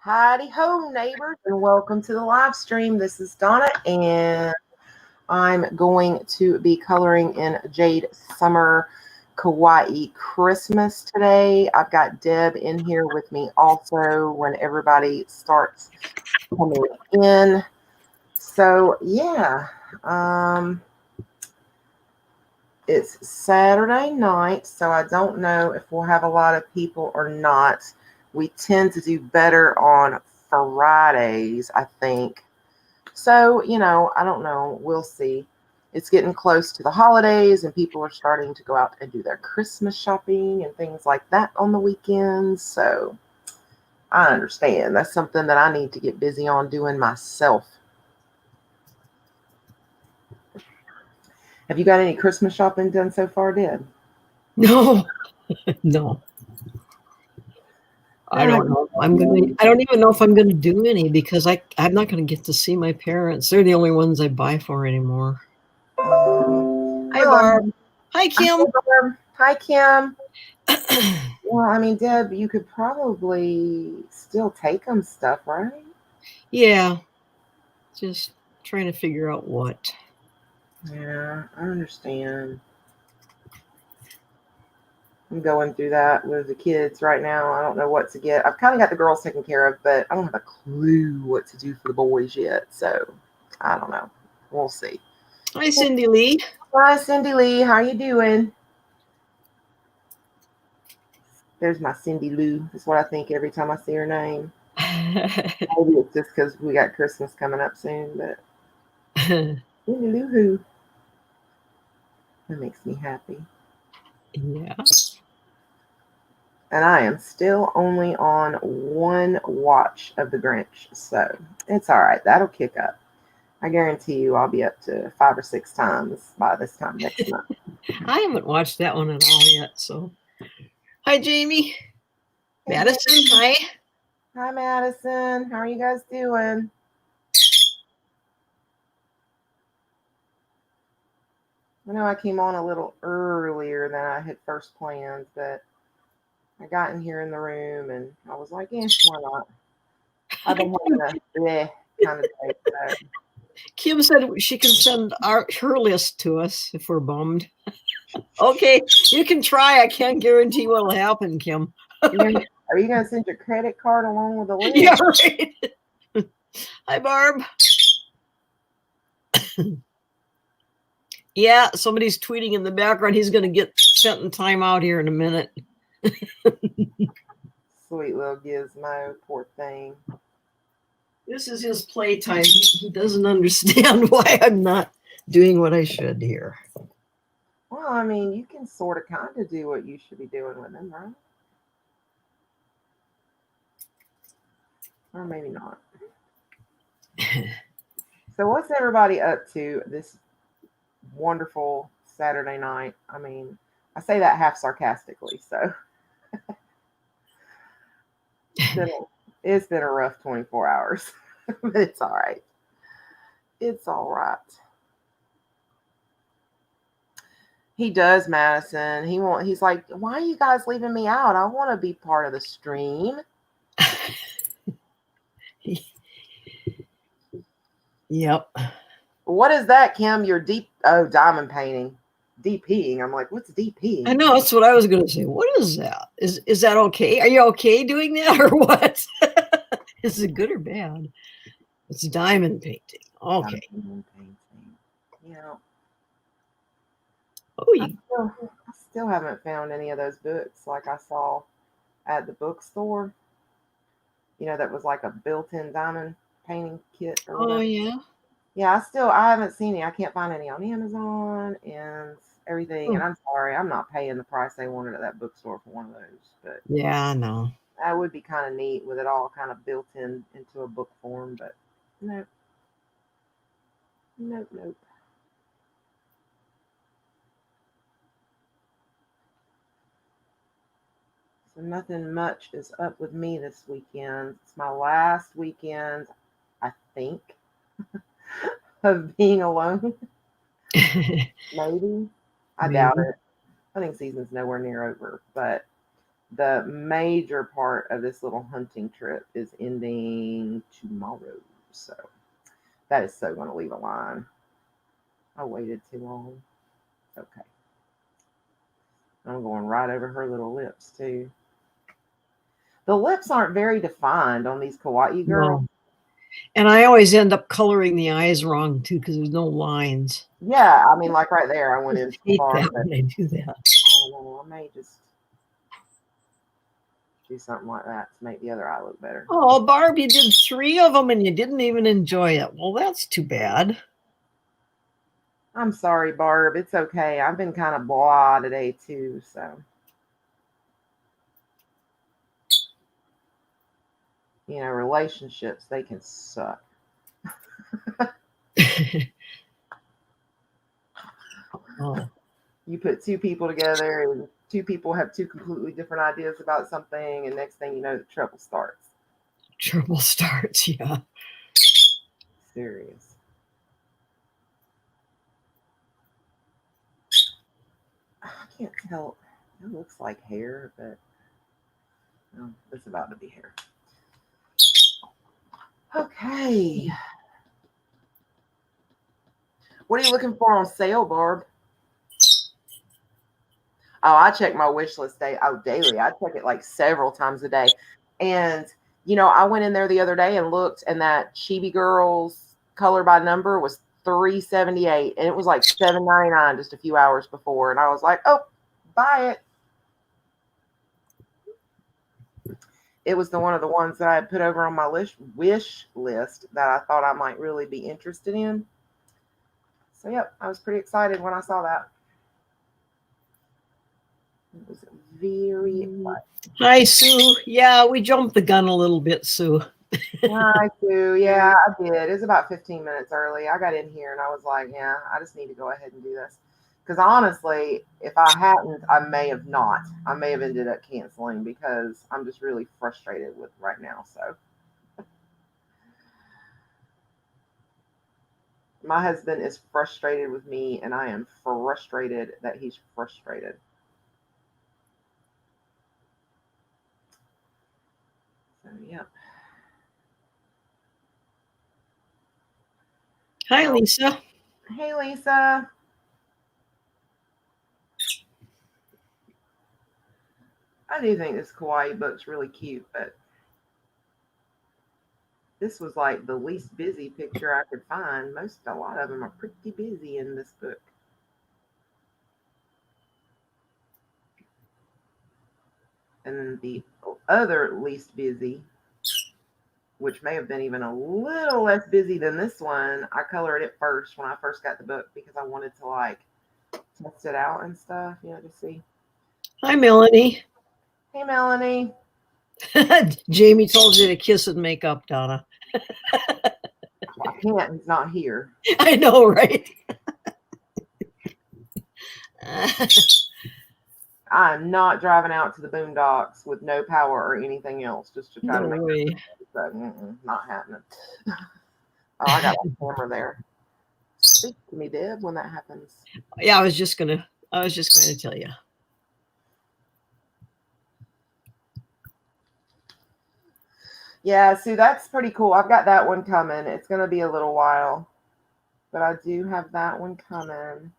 Howdy ho, neighbors, and welcome to the live stream. This is Donna, and I'm going to be coloring in Jade Summer Kawaii Christmas today. I've got Deb in here with me also when everybody starts coming in. So, yeah, it's Saturday night, so I don't know if we'll have a lot of people or not. We tend to do better on Fridays, I think. So, I don't know. We'll see. It's getting close to the holidays, and people are starting to go out and do their Christmas shopping and things like that on the weekends. So, I understand. That's something that I need to get busy on doing myself. Have you got any Christmas shopping done so far, Deb? No, no. I don't know. I don't even know if I'm going to do any because I'm not going to get to see my parents. They're the only ones I buy for anymore. Hi, Barb. Hi, Kim. Hi, Kim. Well, I mean, Deb, you could probably still take them stuff, right? Yeah. Just trying to figure out what. Yeah, I understand. I'm going through that with the kids right now. I don't know what to get. I've kind of got the girls taken care of, but I don't have a clue what to do for the boys yet. So I don't know. We'll see. Hi, Cindy Lee. Hi, Cindy Lee. How you doing? There's my Cindy Lou. That's what I think every time I see her name. Maybe it's just because we got Christmas coming up soon, but Cindy Lou who? That makes me happy. Yeah. And I am still only on one watch of the Grinch, so it's all right. That'll kick up. I guarantee you I'll be up to 5 or 6 times by this time next month. I haven't watched that one at all yet, so. Hi, Jamie. Hey, Madison, hi. Hi, Madison. How are you guys doing? I know I came on a little earlier than I had first planned, but I got in here in the room and I was like, why not? I've been having a bleh kind of day today. Kim said she can send her list to us if we're bummed. Okay, you can try. I can't guarantee what'll happen, Kim. Are you going to send your credit card along with the list? Yeah, right. Hi, Barb. Yeah, somebody's tweeting in the background. He's going to get sent in time out here in a minute. Sweet little gizmo, poor thing. This is his playtime. He doesn't understand why I'm not doing what I should here. Well, I mean, you can sort of kind of do what you should be doing with him, right? Or maybe not. So what's everybody up to this wonderful Saturday night? I mean, I say that half sarcastically, so it's been a rough 24 hours, but it's all right. It's all right. He does, Madison. He's like, why are you guys leaving me out? I want to be part of the stream. Yep. What is that, Kim? Your diamond painting. DPing. I'm like, what's DPing? I know, that's what I was going to say. What is that? Is that okay? Are you okay doing that or what? Is it good or bad? It's diamond painting. Okay. Diamond painting. Yeah. Oh, I still haven't found any of those books like I saw at the bookstore. That was like a built-in diamond painting kit or whatever. Oh, yeah. Yeah, I haven't seen any. I can't find any on Amazon and everything. And I'm sorry, I'm not paying the price they wanted at that bookstore for one of those. But yeah, I know. That would be kind of neat with it all kind of built into a book form. But nope. So nothing much is up with me this weekend. It's my last weekend, I think, of being alone. Maybe. I doubt it. I think season's nowhere near over. But the major part of this little hunting trip is ending tomorrow. So that is so going to leave a line. I waited too long. Okay. I'm going right over her little lips too. The lips aren't very defined on these Kawaii girls. No. And I always end up coloring the eyes wrong too because there's no lines. Yeah, I mean, like right there, I went in I hate far, that but when I do that. I don't know. I may just do something like that to make the other eye look better. Oh, Barb, you did 3 of them and you didn't even enjoy it. Well, that's too bad. I'm sorry, Barb. It's okay. I've been kind of blah today too, so. You know, relationships, they can suck. Oh, You put two people together and two people have two completely different ideas about something, and next thing you know, the trouble starts. trouble starts, yeah. Serious. I can't tell. It looks like hair, but no, it's about to be hair. Okay. What are you looking for on sale, Barb? Oh, I check my wish list daily. I check it like several times a day. And I went in there the other day and looked, and that Chibi Girls color by number was $3.78, and it was like $7.99 just a few hours before. And I was like, oh, buy it. It was one of the ones that I had put over on my wish list that I thought I might really be interested in. So, yep, I was pretty excited when I saw that. It was very exciting. Hi, Sue. Yeah, we jumped the gun a little bit, Sue. Hi, Sue. Yeah, I did. It was about 15 minutes early. I got in here and I was like, yeah, I just need to go ahead and do this. Because honestly, if I hadn't, I may have not. I may have ended up canceling because I'm just really frustrated with right now. So my husband is frustrated with me, and I am frustrated that he's frustrated. So, yeah. Hi, Lisa. Hey, Lisa. I do think this Kawaii book's really cute, but this was like the least busy picture I could find. A lot of them are pretty busy in this book. And then the other least busy, which may have been even a little less busy than this one, I colored it first when I first got the book because I wanted to like test it out and stuff, to see. Hi, Melanie. Hey, Melanie. Jamie told you to kiss and make up, Donna. I can't. He's not here. I know, right? I'm not driving out to the boondocks with no power or anything else just to try to make it. So, not happening. Oh, I got my camera there. Speak to me, Deb, when that happens. Yeah, I was just going to tell you. Yeah, see, that's pretty cool. I've got that one coming. It's going to be a little while, but I do have that one coming.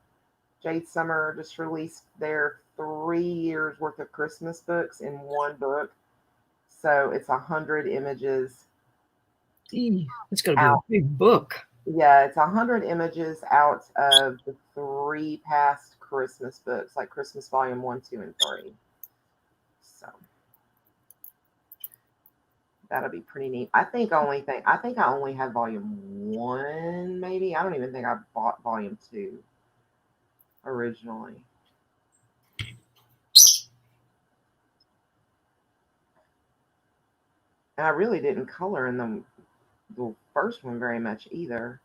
Jade Summer just released their 3 years worth of Christmas books in one book. So it's 100 images. It's going to be a big book. Yeah, it's 100 images out of the 3 past Christmas books, like Christmas Volume 1, 2, and 3. So that'll be pretty neat. I think I only have Volume 1, maybe. I don't even think I bought Volume 2 originally. And I really didn't color in the first one very much either.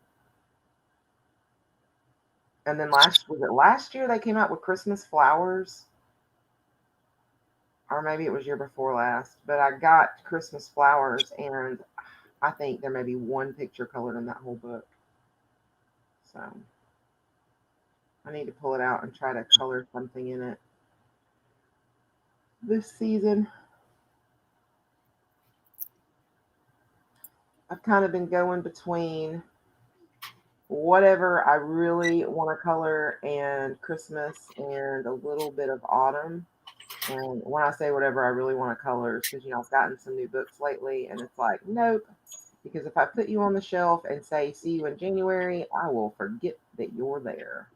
And then last year they came out with Christmas flowers? Or maybe it was year before last. But I got Christmas flowers, and I think there may be one picture colored in that whole book. So I need to pull it out and try to color something in it. this season. I've kind of been going between whatever I really want to color and Christmas and a little bit of autumn. And when I say whatever I really want to color, it's because, I've gotten some new books lately and it's like, nope. Because if I put you on the shelf and say, see you in January, I will forget that you're there.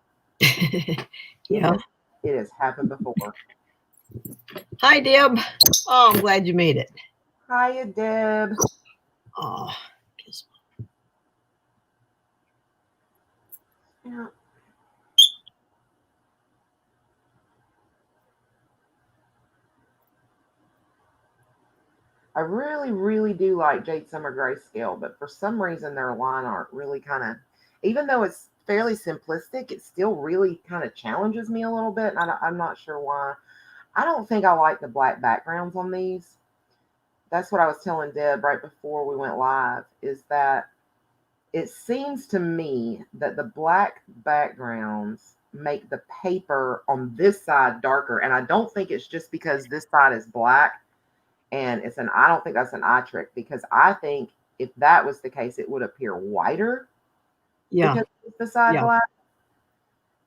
Yeah. It has happened before. Hi, Deb. Oh, I'm glad you made it. Hiya, Deb. Oh, kiss. Yeah. I really, really do like Jade Summer Grayscale, but for some reason their line art really kind of, even though it's fairly simplistic, it still really kind of challenges me a little bit. And I'm not sure why. I don't think I like the black backgrounds on these. That's what I was telling Deb right before we went live, is that it seems to me that the black backgrounds make the paper on this side darker. And I don't think it's just because this side is black. And I don't think that's an eye trick, because I think if that was the case, it would appear whiter. Yeah. Because it's the side black.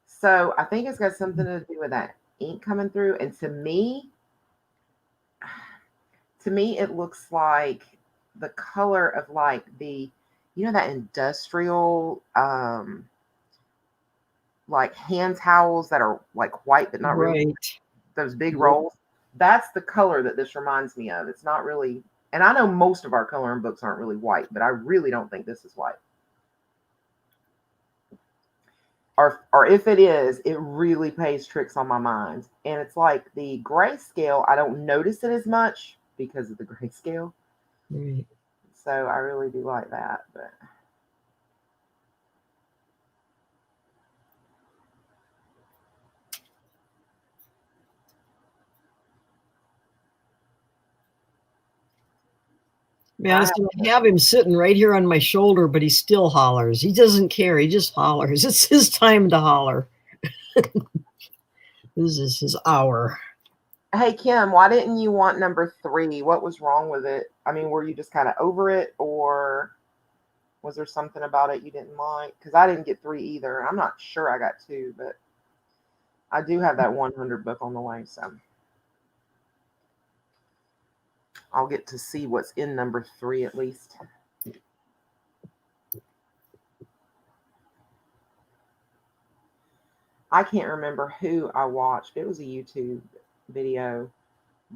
So I think it's got something to do with that ink coming through. And to me, it looks like the color of like that industrial, like hand towels that are like white, but not really those big rolls. That's the color that this reminds me of. It's not really, and I know most of our coloring books aren't really white, but I really don't think this is white. Or if it is, it really plays tricks on my mind. And it's like the grayscale, I don't notice it as much because of the grayscale. Right. So I really do like that, but Man, I have him sitting right here on my shoulder, but he still hollers. He doesn't care. He just hollers. It's his time to holler. This is his hour. Hey, Kim, why didn't you want number 3? What was wrong with it? I mean, were you just kind of over it, or was there something about it you didn't like? Because I didn't get 3 either. I'm not sure I got 2, but I do have that 100 book on the way, so I'll get to see what's in number 3 at least. I can't remember who I watched. It was a YouTube video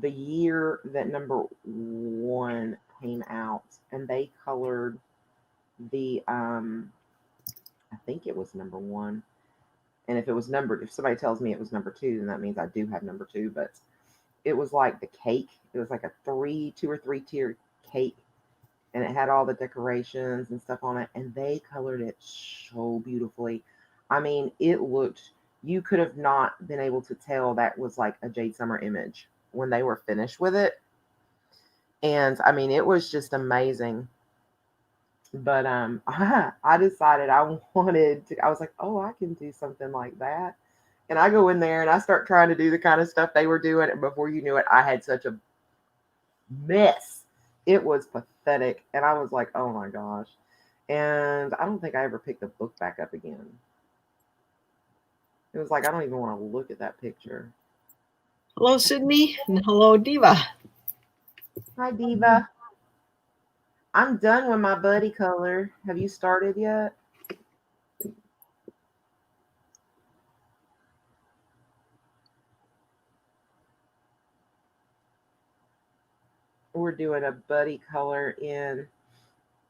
the year that number 1 came out, and they colored the I think it was number 1. And if it was numbered, if somebody tells me it was number 2, then that means I do have number 2. But it was like the cake. It was like a 2 or 3 tier cake, and it had all the decorations and stuff on it. And they colored it so beautifully. I mean, it looked. You could have not been able to tell that was like a Jade Summer image when they were finished with it. And I mean, it was just amazing. But I decided I wanted to. I was like, oh, I can do something like that. And I go in there and I start trying to do the kind of stuff they were doing. And before you knew it, I had such a mess. It was pathetic. And I was like, oh my gosh. And I don't think I ever picked the book back up again. It was like, I don't even want to look at that picture. Hello, Sydney. And hello, Diva. Hi, Diva. I'm done with my buddy color. Have you started yet? We're doing a buddy color in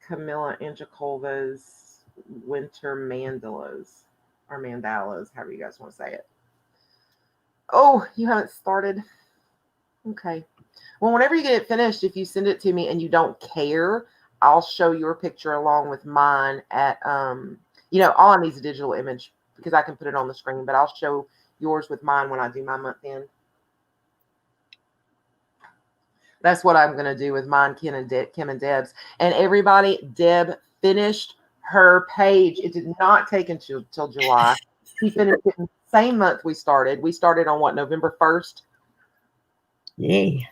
Camilla Angelikova's Winter Mandalas, or Mandalas, however you guys want to say it. Oh, you haven't started? Okay. Well, whenever you get it finished, if you send it to me and you don't care, I'll show your picture along with mine at, all I need is a digital image because I can put it on the screen, but I'll show yours with mine when I do my month end. That's what I'm going to do with mine, Kim and Deb's. And everybody, Deb finished her page. It did not take until July. She finished it in the same month we started. We started on what, November 1st? Yay.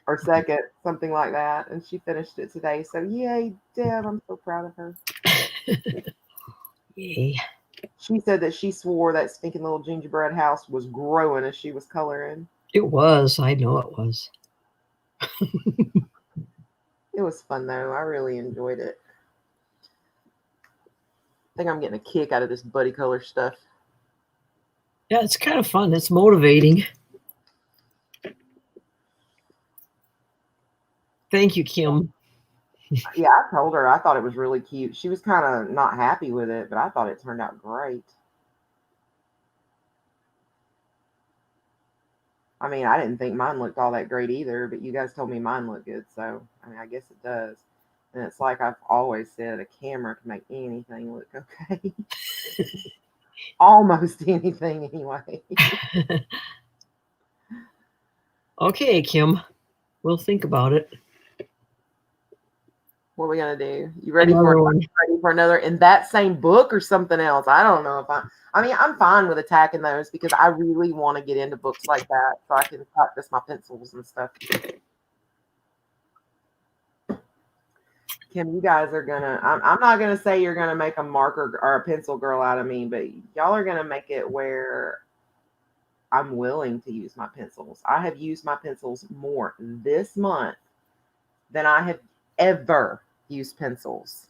or second, something like that. And she finished it today. So yay, Deb! I'm so proud of her. Yay. She said that she swore that stinking little gingerbread house was growing as she was coloring. It was. I know it was. It was fun though. I really enjoyed it. I think I'm getting a kick out of this buddy color stuff. Yeah, it's kind of fun. It's motivating. Thank you, Kim. Yeah, I told her I thought it was really cute. She was kind of not happy with it, but I thought it turned out great. I mean, I didn't think mine looked all that great either, but you guys told me mine looked good, so I mean, I guess it does. And it's like I've always said, a camera can make anything look okay. Almost anything, anyway. Okay, Kim. We'll think about it. What are we gonna do? You ready Another one. ready for another in that same book or something else? I don't know if I mean, I'm fine with attacking those because I really want to get into books like that so I can practice my pencils and stuff. Kim, you guys are gonna. I'm not gonna say you're gonna make a marker or a pencil girl out of me, but y'all are gonna make it where I'm willing to use my pencils. I have used my pencils more this month than I have ever used pencils.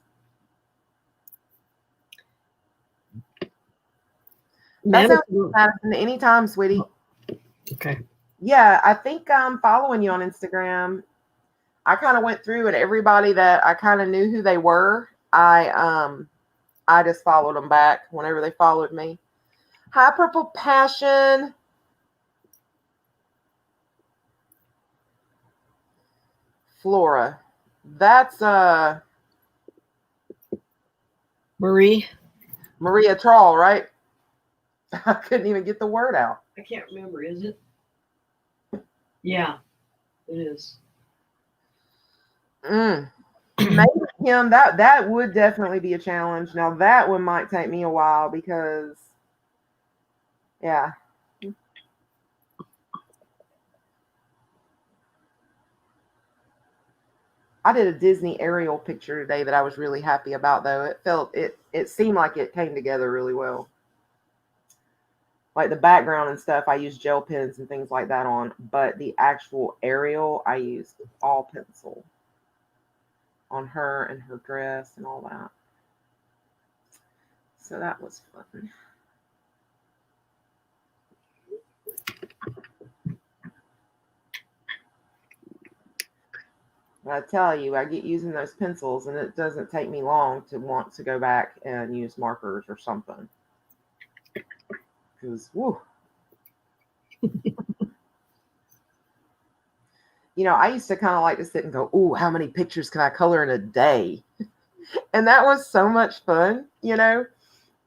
That sounds Madison. Anytime, sweetie. Okay. Yeah, I think I'm following you on Instagram. I kind of went through and everybody that I kind of knew who they were, I just followed them back whenever they followed me. Hi, Purple Passion. Flora. That's Maria Trawl, right? I couldn't even get the word out. I can't remember, is it? Yeah, it is. Maybe him, that would definitely be a challenge. Now that one might take me a while because yeah. I did a Disney aerial picture today that I was really happy about though. It seemed like it came together really well. Like the background and stuff, I used gel pens and things like that on, but the actual aerial, I used all pencil on her and her dress and all that. So that was fun. But I tell you, I get using those pencils and it doesn't take me long to want to go back and use markers or something. Because, woo. You know, I used to kind of like to sit and go, ooh, how many pictures can I color in a day? And that was so much fun, you know?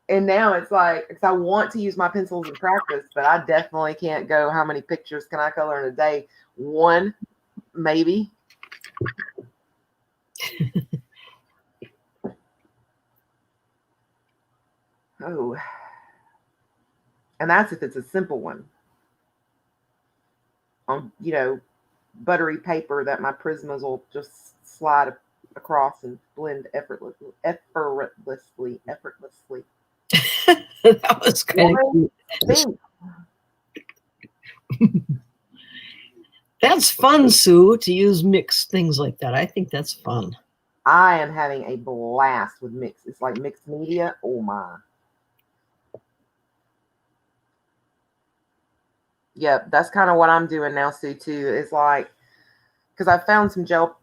And now it's like, because I want to use my pencils in practice, but I definitely can't go, how many pictures can I color in a day? One, maybe. Oh. And that's if it's a simple one. On, you know, buttery paper that my Prismas will just slide across and blend effortlessly. That was kind of cute. That's fun, Sue, to use mixed things like that. I think that's fun. I am having a blast with mix. It's like mixed media. Oh my. Yep, that's kind of what I'm doing now, Sue, too. It's like, because I found you know,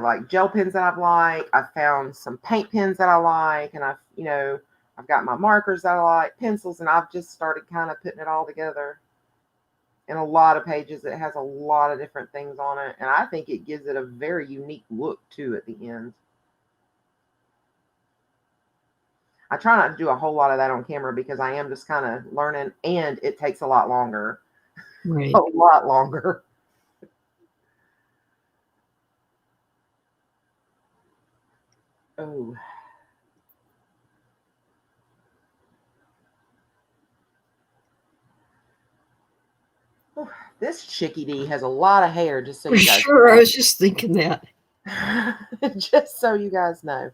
like gel pens that I've liked. I found some paint pens that I like. And I've got my markers that I like, pencils, and I've just started kind of putting it all together in a lot of pages. It has a lot of different things on it. And I think it gives it a very unique look, too, at the end. I try not to do a whole lot of that on camera because I am just kind of learning, and it takes a lot longer. Right. A lot longer. Oh. This chickadee has a lot of hair, just so For you guys sure, know. I was just thinking that. Just so you guys know.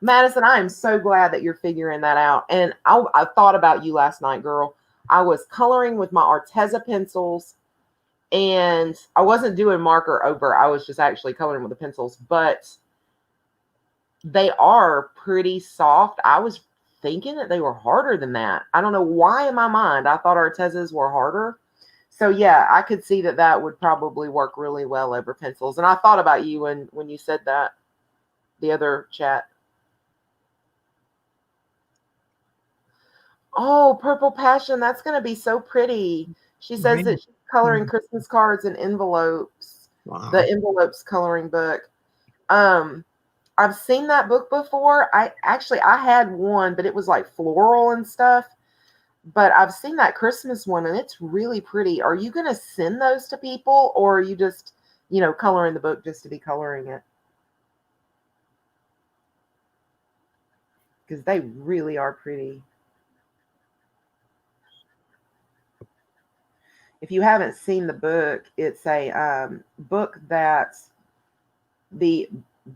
Madison, I am so glad that you're figuring that out. And I thought about you last night, girl. I was coloring with my Arteza pencils, and I wasn't doing marker over. I was just actually coloring with the pencils, but they are pretty soft. I was thinking that they were harder than that. I don't know why in my mind I thought Artezas were harder. So yeah, I could see that that would probably work really well over pencils. And I thought about you when you said that, the other chat. Oh, Purple Passion. That's going to be so pretty. She says Right. that she's coloring Christmas cards and envelopes. Wow. The envelopes coloring book. I've seen that book before. I had one, but it was like floral and stuff. But I've seen that Christmas one, and it's really pretty. Are you going to send those to people, or are you just, coloring the book just to be coloring it? Because they really are pretty. If you haven't seen the book, it's a book that the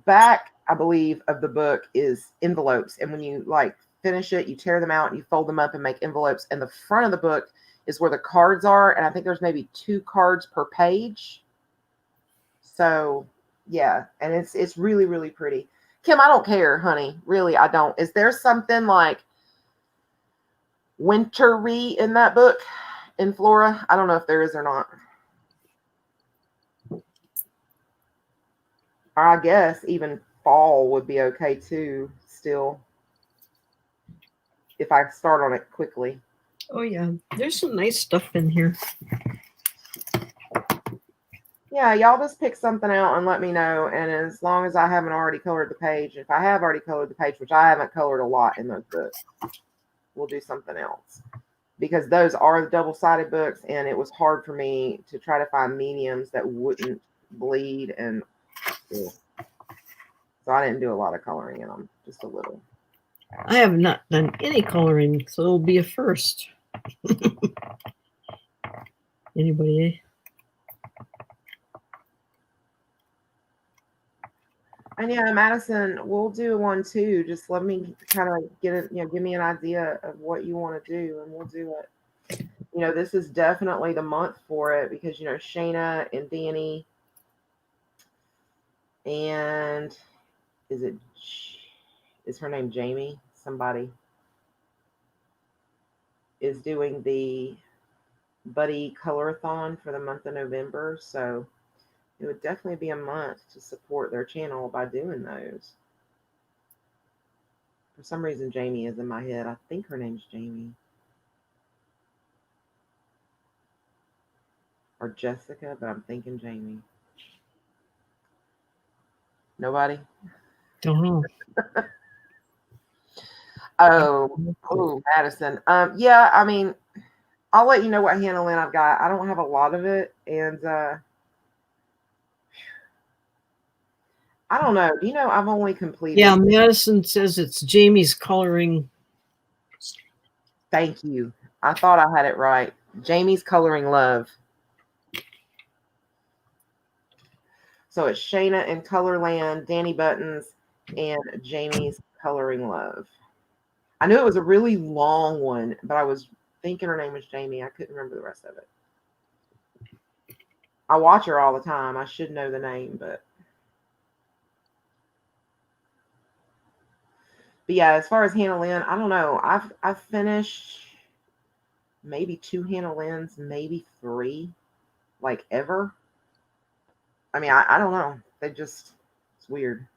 back, I believe, of the book is envelopes. And when you finish it, you tear them out and you fold them up and make envelopes. And the front of the book is where the cards are. And I think there's maybe 2 cards per page. So yeah, and it's really, really pretty. Kim, I don't care, honey. Really, I don't. Is there something like wintry in that book in Flora? I don't know if there is or not. Or I guess even fall would be okay too, still, if I start on it quickly. Oh yeah, there's some nice stuff in here. Yeah, y'all just pick something out and let me know. And as long as I haven't already colored the page, if I have already colored the page, which I haven't colored a lot in those books, we'll do something else. Because those are the double-sided books, and it was hard for me to try to find mediums that wouldn't bleed. And so I didn't do a lot of coloring in them, just a little. I have not done any coloring, so it'll be a first. Anybody? And yeah, Madison, we'll do one too. Just let me kind of get it, give me an idea of what you want to do, and we'll do it. This is definitely the month for it because Shayna and Danny and is her name Jamie? Somebody is doing the buddy colorathon for the month of November, so it would definitely be a month to support their channel by doing those. For some reason, Jamie is in my head. I think her name's Jamie. Or Jessica, but I'm thinking Jamie. Nobody? Don't know. Oh, Madison. Yeah, I mean, I'll let you know what Hannah Lynn I've got. I don't have a lot of it, and I don't know. Do you know I've only completed? Yeah, Madison says it's Jamie's coloring. Thank you. I thought I had it right. Jamie's Coloring Love. So it's Shayna in Colorland, Danny Buttons, and Jamie's Coloring Love. I knew it was a really long one, but I was thinking her name was Jamie. I couldn't remember the rest of it. I watch her all the time. I should know the name, but yeah, as far as Hannah Lynn, I don't know. I've finished maybe 2 Hannah Lynn's, maybe 3, like ever. I mean, I don't know. It's weird.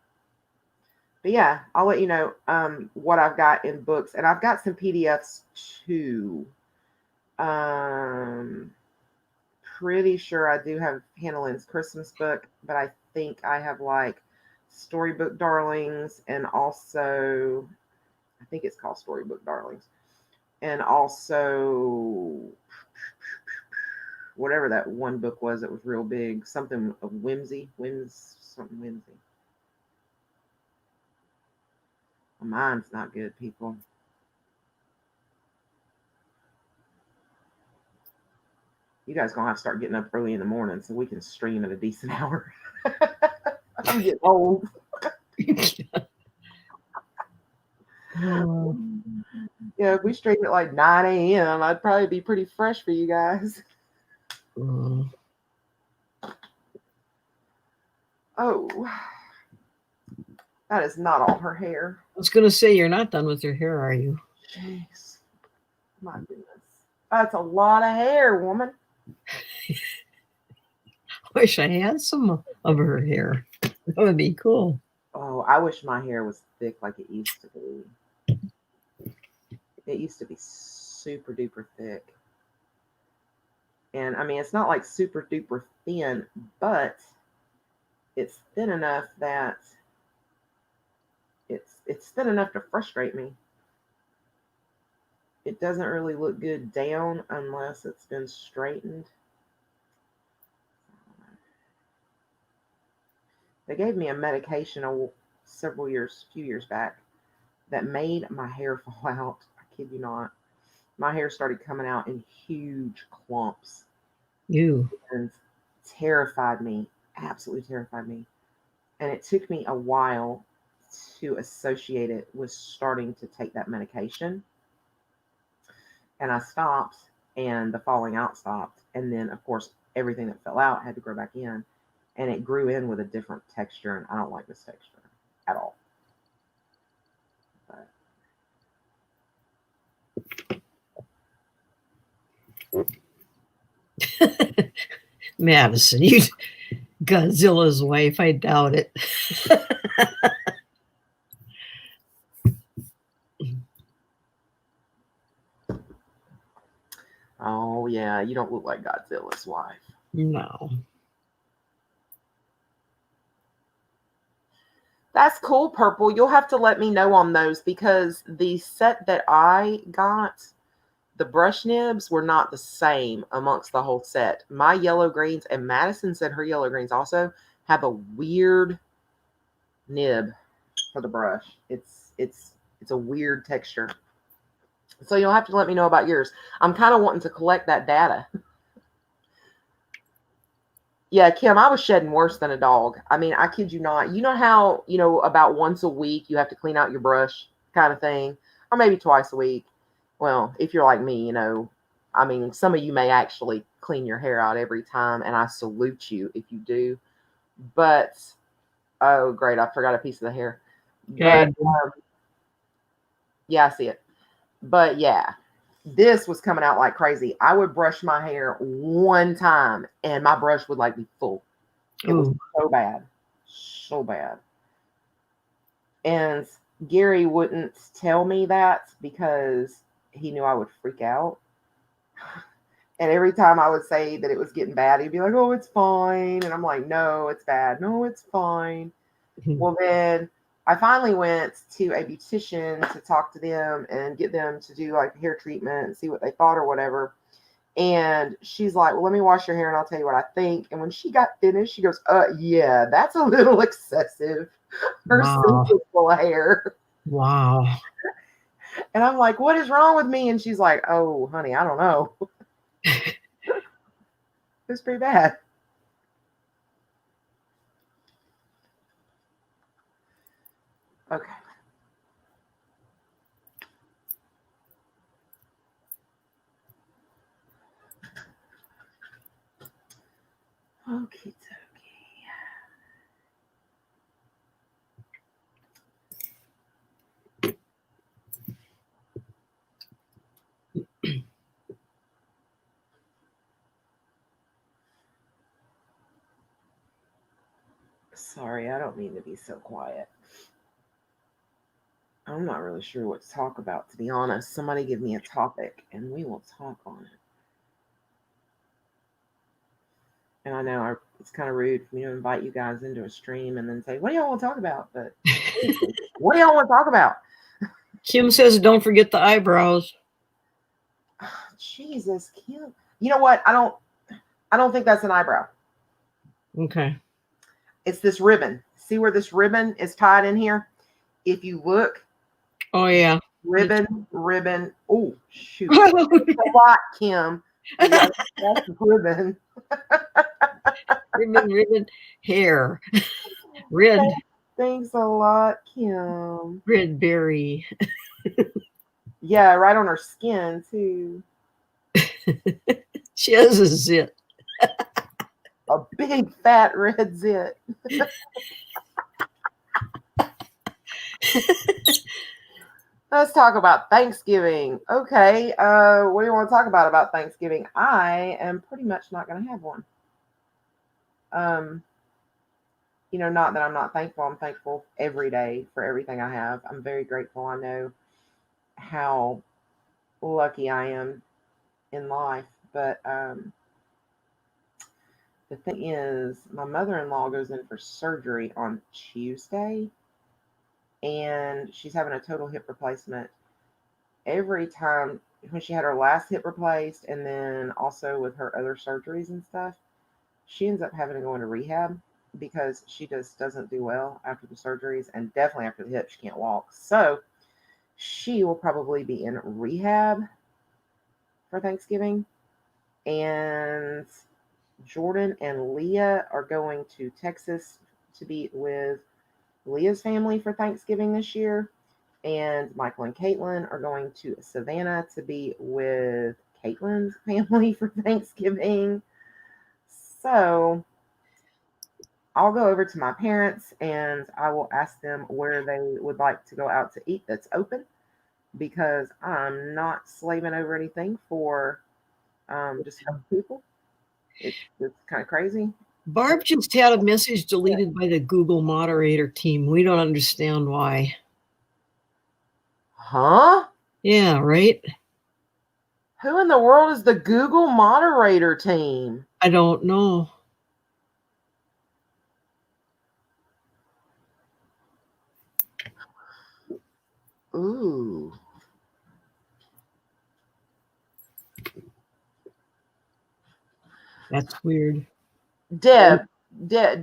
But yeah, I'll let you know what I've got in books, and I've got some PDFs too. Pretty sure I do have Hannah Lynn's Christmas book, but I think I have like Storybook Darlings, and also I think it's called Storybook Darlings, and also whatever that one book was that was real big, something of whimsy. Mine's not good, people. You guys gonna have to start getting up early in the morning so we can stream at a decent hour. I'm getting old. Yeah, if we stream at like 9 a.m., I'd probably be pretty fresh for you guys. Oh, that is not all her hair. I was going to say, you're not done with your hair, are you? Jeez. My goodness. That's a lot of hair, woman. I wish I had some of her hair. That would be cool. Oh, I wish my hair was thick like it used to be. It used to be super duper thick. And I mean, it's not like super duper thin, but it's thin enough that it's thin enough to frustrate me. It doesn't really look good down unless it's been straightened. They gave me a medication a few years back, that made my hair fall out. I kid you not. My hair started coming out in huge clumps. And terrified me, absolutely terrified me. And it took me a while to associate it with starting to take that medication. And I stopped, and the falling out stopped. And then, of course, everything that fell out had to grow back in. And it grew in with a different texture, and I don't like this texture at all. But. Madison, you Godzilla's wife, I doubt it. Oh, yeah, you don't look like Godzilla's wife. No. That's cool, Purple. You'll have to let me know on those, because the set that I got, the brush nibs were not the same amongst the whole set. My yellow greens, and Madison said her yellow greens also have a weird nib for the brush. It's a weird texture. So you'll have to let me know about yours. I'm kind of wanting to collect that data. Yeah, Kim, I was shedding worse than a dog. I mean, I kid you not. You know how, about once a week you have to clean out your brush kind of thing, or maybe twice a week. Well, if you're like me, I mean, some of you may actually clean your hair out every time, and I salute you if you do. But, oh, great, I forgot a piece of the hair. But, yeah, I see it. But, yeah, this was coming out like crazy. I would brush my hair one time, and my brush would, be full. It was so bad. So bad. And Gary wouldn't tell me that because he knew I would freak out. And every time I would say that it was getting bad, he'd be like, "Oh, it's fine." And I'm like, "No, it's bad. No, it's fine." Well, then I finally went to a beautician to talk to them and get them to do hair treatment and see what they thought or whatever. And she's like, "Well, let me wash your hair and I'll tell you what I think." And when she got finished, she goes, "Yeah, that's a little excessive for simple hair." Wow. And I'm like, "What is wrong with me?" And she's like, "Oh, honey, I don't know." It's pretty bad. Okay. Okay. Sorry, I don't mean to be so quiet. I'm not really sure what to talk about, to be honest. Somebody give me a topic and we will talk on it. And I know it's kind of rude for me to invite you guys into a stream and then say, "What do y'all want to talk about?" But what do y'all want to talk about? Kim says, "Don't forget the eyebrows." Jesus, Kim. You know what? I don't think that's an eyebrow. Okay. It's this ribbon. See where this ribbon is tied in here? If you look. Oh, yeah. Ribbon. Oh, shoot. It's a lot, Kim. Yeah, that's ribbon. Ribbon, hair, red, Thanks a lot, Kim. red berry. Yeah, right on her skin too. She has a zit. A big fat red zit. Let's talk about Thanksgiving. Okay, what do you want to talk about Thanksgiving? I am pretty much not going to have one. Um, not that I'm not thankful. I'm thankful every day for everything I have. I'm very grateful. I know how lucky I am in life. But the thing is, my mother-in-law goes in for surgery on Tuesday, and she's having a total hip replacement. Every time when she had her last hip replaced, and then also with her other surgeries and stuff, she ends up having to go into rehab because she just doesn't do well after the surgeries, and definitely after the hip, she can't walk. So she will probably be in rehab for Thanksgiving, and Jordan and Leah are going to Texas to be with Leah's family for Thanksgiving this year. And Michael and Caitlin are going to Savannah to be with Caitlin's family for Thanksgiving. So I'll go over to my parents and I will ask them where they would like to go out to eat that's open, because I'm not slaving over anything for just young people. It's kind of crazy. Barb just had a message deleted by the Google moderator team. We don't understand why. Huh? Yeah, right? Who in the world is the Google moderator team? I don't know. Ooh. That's weird. Deb,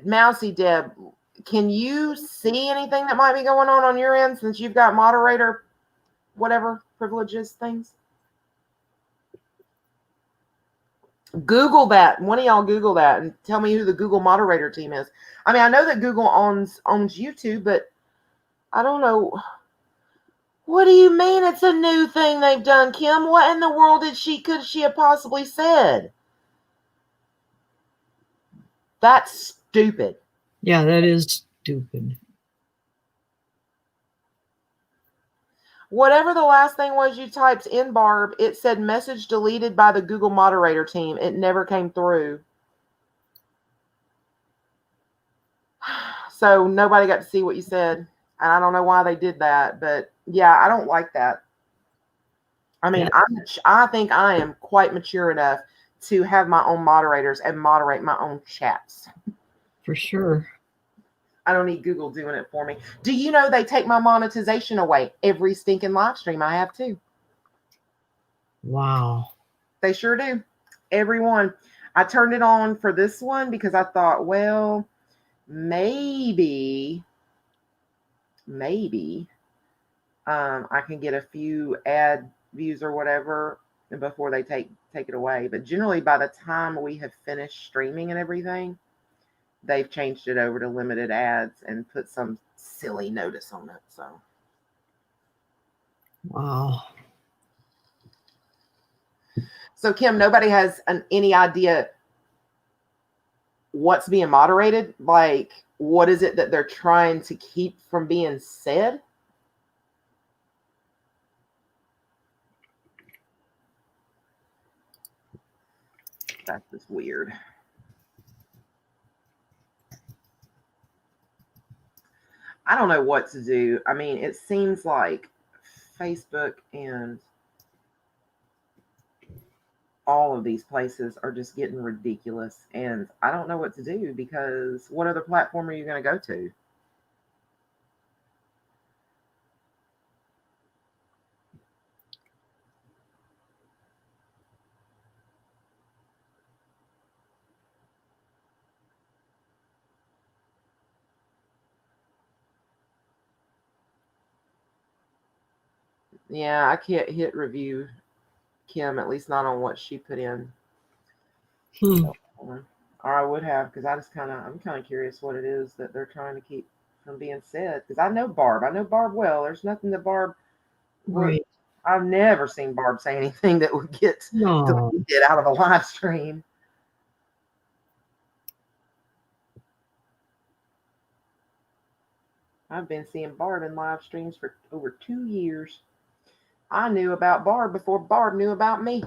Mousy Deb, can you see anything that might be going on your end since you've got moderator, whatever privileges things? Google that. One of y'all Google that and tell me who the Google moderator team is. I mean, I know that Google owns YouTube, but I don't know. What do you mean it's a new thing they've done, Kim? What in the world could she have possibly said? That's stupid. Yeah, that is stupid. Whatever the last thing was you typed in, Barb, it said message deleted by the Google moderator team. It never came through. So nobody got to see what you said. And I don't know why they did that, but yeah, I don't like that. I mean, I think I am quite mature enough to have my own moderators and moderate my own chats. For sure. I don't need Google doing it for me. Do you know they take my monetization away every stinking live stream I have too? Wow. They sure do. Everyone. I turned it on for this one because I thought, well, maybe I can get a few ad views or whatever before they take it away. But generally, by the time we have finished streaming and everything, they've changed it over to limited ads and put some silly notice on it. Wow. So Kim, nobody has any idea what's being moderated. Like, what is it that they're trying to keep from being said? That's just weird. I don't know what to do. I mean, it seems like Facebook and all of these places are just getting ridiculous, and I don't know what to do, because what other platform are you going to go to? Yeah, I can't hit review Kim, at least not on what she put in. Hmm. Or I would have, because I'm kind of curious what it is that they're trying to keep from being said. Because I know Barb well. There's nothing that Barb would. Right. I've never seen Barb say anything that would get No. out of a live stream. I've been seeing Barb in live streams for over 2 years. I knew about Barb before Barb knew about me.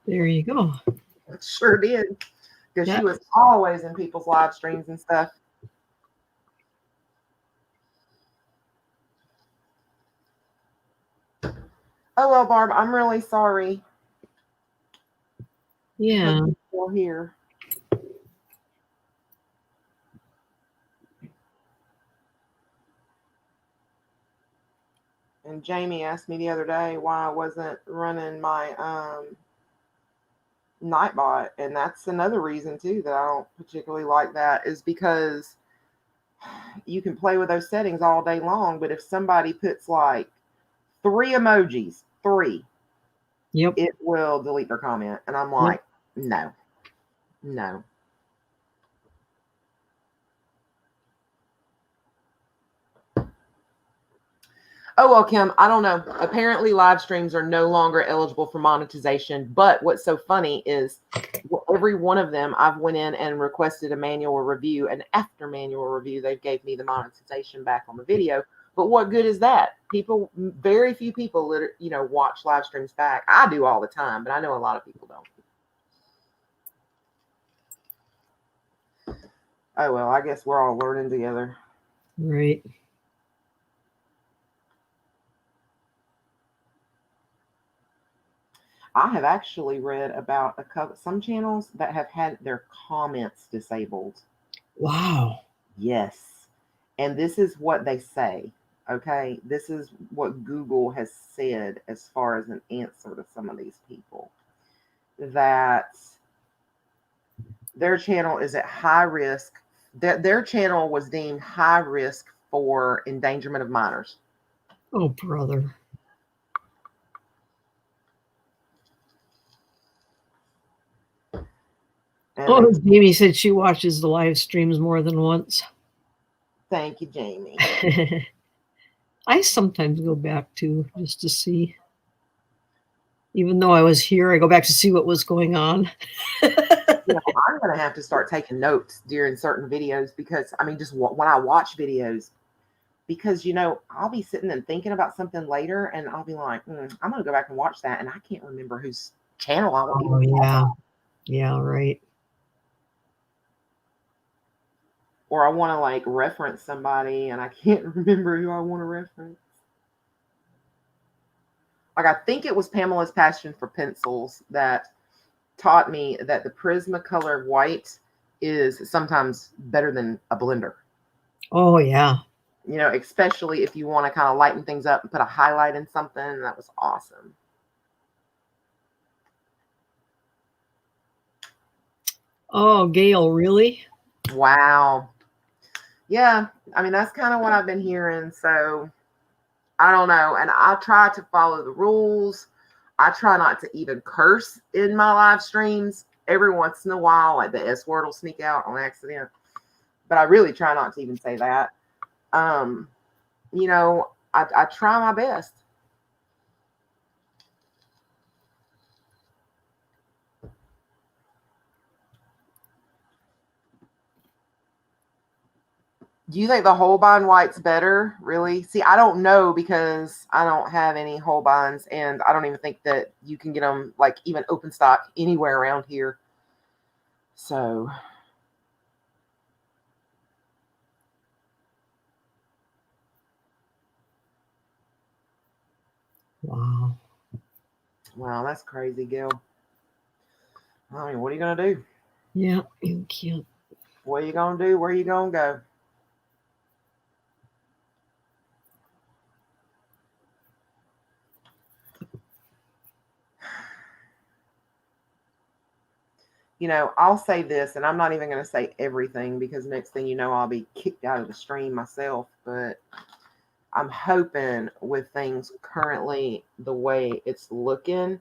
There you go. Sure did. Because Yeah. she was always in people's live streams and stuff. Oh, well, Barb, I'm really sorry. Yeah. You're still here. And Jamie asked me the other day why I wasn't running my Nightbot, and that's another reason too that I don't particularly like that, is because you can play with those settings all day long, but if somebody puts like 3 emojis, Yep. it will delete their comment, and I'm like, no. Oh, well, Kim, I don't know. Apparently, live streams are no longer eligible for monetization. But what's so funny is every one of them, I've went in and requested a manual review. And after manual review, they gave me the monetization back on the video. But what good is that? Very few people, watch live streams back. I do all the time, but I know a lot of people don't. Oh, well, I guess we're all learning together. Right. I have actually read about some channels that have had their comments disabled. Wow. Yes. And this is what they say. Okay. This is what Google has said as far as an answer to some of these people, that their channel is at high risk, that their channel was deemed high risk for endangerment of minors. Oh, brother. And Jamie said she watches the live streams more than once. Thank you, Jamie. I sometimes go back just to see. Even though I was here, I go back to see what was going on. I'm going to have to start taking notes during certain videos, because, just when I watch videos, because, I'll be sitting and thinking about something later, and I'll be like, I'm going to go back and watch that, and I can't remember whose channel I want. Oh, yeah. Yeah, right. Or I want to reference somebody, and I can't remember who I want to reference. I think it was Pamela's passion for pencils that taught me that the Prismacolor white is sometimes better than a blender. Oh, yeah. Especially if you want to kind of lighten things up and put a highlight in something. That was awesome. Oh, Gail, really? Wow. Yeah, that's kind of what I've been hearing. So I don't know. And I try to follow the rules. I try not to even curse in my live streams. Every once in a while, the S word will sneak out on accident. But I really try not to even say that. I try my best. Do you think the Holbein white's better? Really? See, I don't know, because I don't have any Holbeins, and I don't even think that you can get them even open stock anywhere around here. So, Wow. Wow, that's crazy, Gil. What are you gonna do? Yeah, you can't. What are you gonna do? Where are you gonna go? I'll say this, and I'm not even going to say everything, because next thing you know, I'll be kicked out of the stream myself. But I'm hoping, with things currently the way it's looking,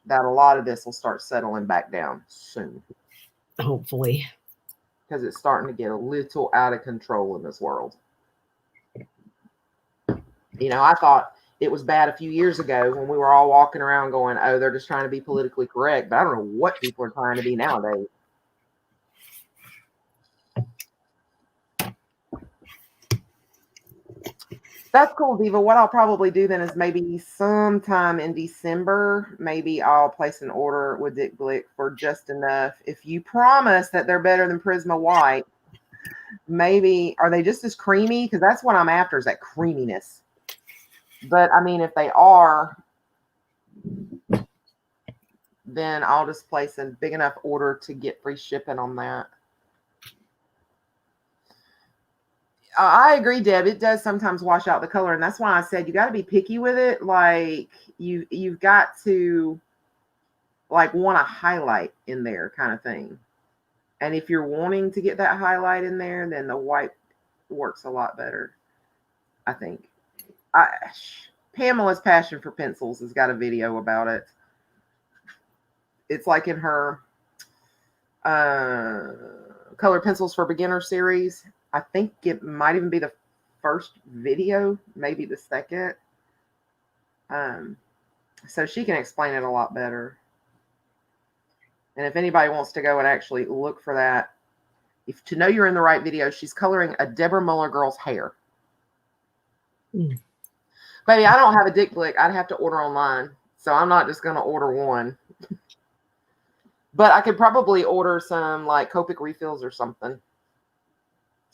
that a lot of this will start settling back down soon. Hopefully. Because it's starting to get a little out of control in this world. You know, I thought it was bad a few years ago when we were all walking around going, oh, they're just trying to be politically correct. But I don't know what people are trying to be nowadays. That's cool, Diva. What I'll probably do then is maybe sometime in December, maybe I'll place an order with Dick Blick for just enough. If you promise that they're better than Prisma White, maybe, are they just as creamy? Because that's what I'm after, is that creaminess. But, I mean, if they are, then I'll just place a big enough order to get free shipping on that. I agree, Deb. It does sometimes wash out the color, and that's why I said you got to be picky with it. Like you've got to like want a highlight in there, kind of thing. And if you're wanting to get that highlight in there, then the white works a lot better, I think. Pamela's passion for pencils has got a video about it. It's like in her Color Pencils for Beginner series. I think it might even be the first video, maybe the second. So she can explain it a lot better. And if anybody wants to go and actually look for that, to know you're in the right video, she's coloring a Deborah Muller girl's hair. Baby, I don't have a Dick Blick. I'd have to order online. So I'm not just going to order one. But I could probably order some like Copic refills or something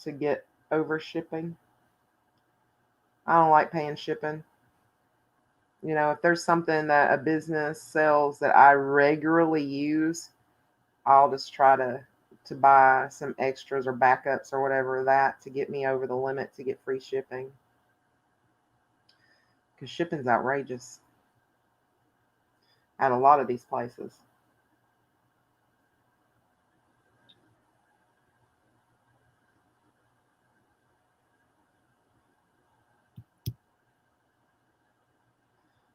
to get over shipping. I don't like paying shipping. You know, if there's something that a business sells that I regularly use, I'll just try to buy some extras or backups or whatever that to get me over the limit to get free shipping. Because shipping's outrageous at a lot of these places.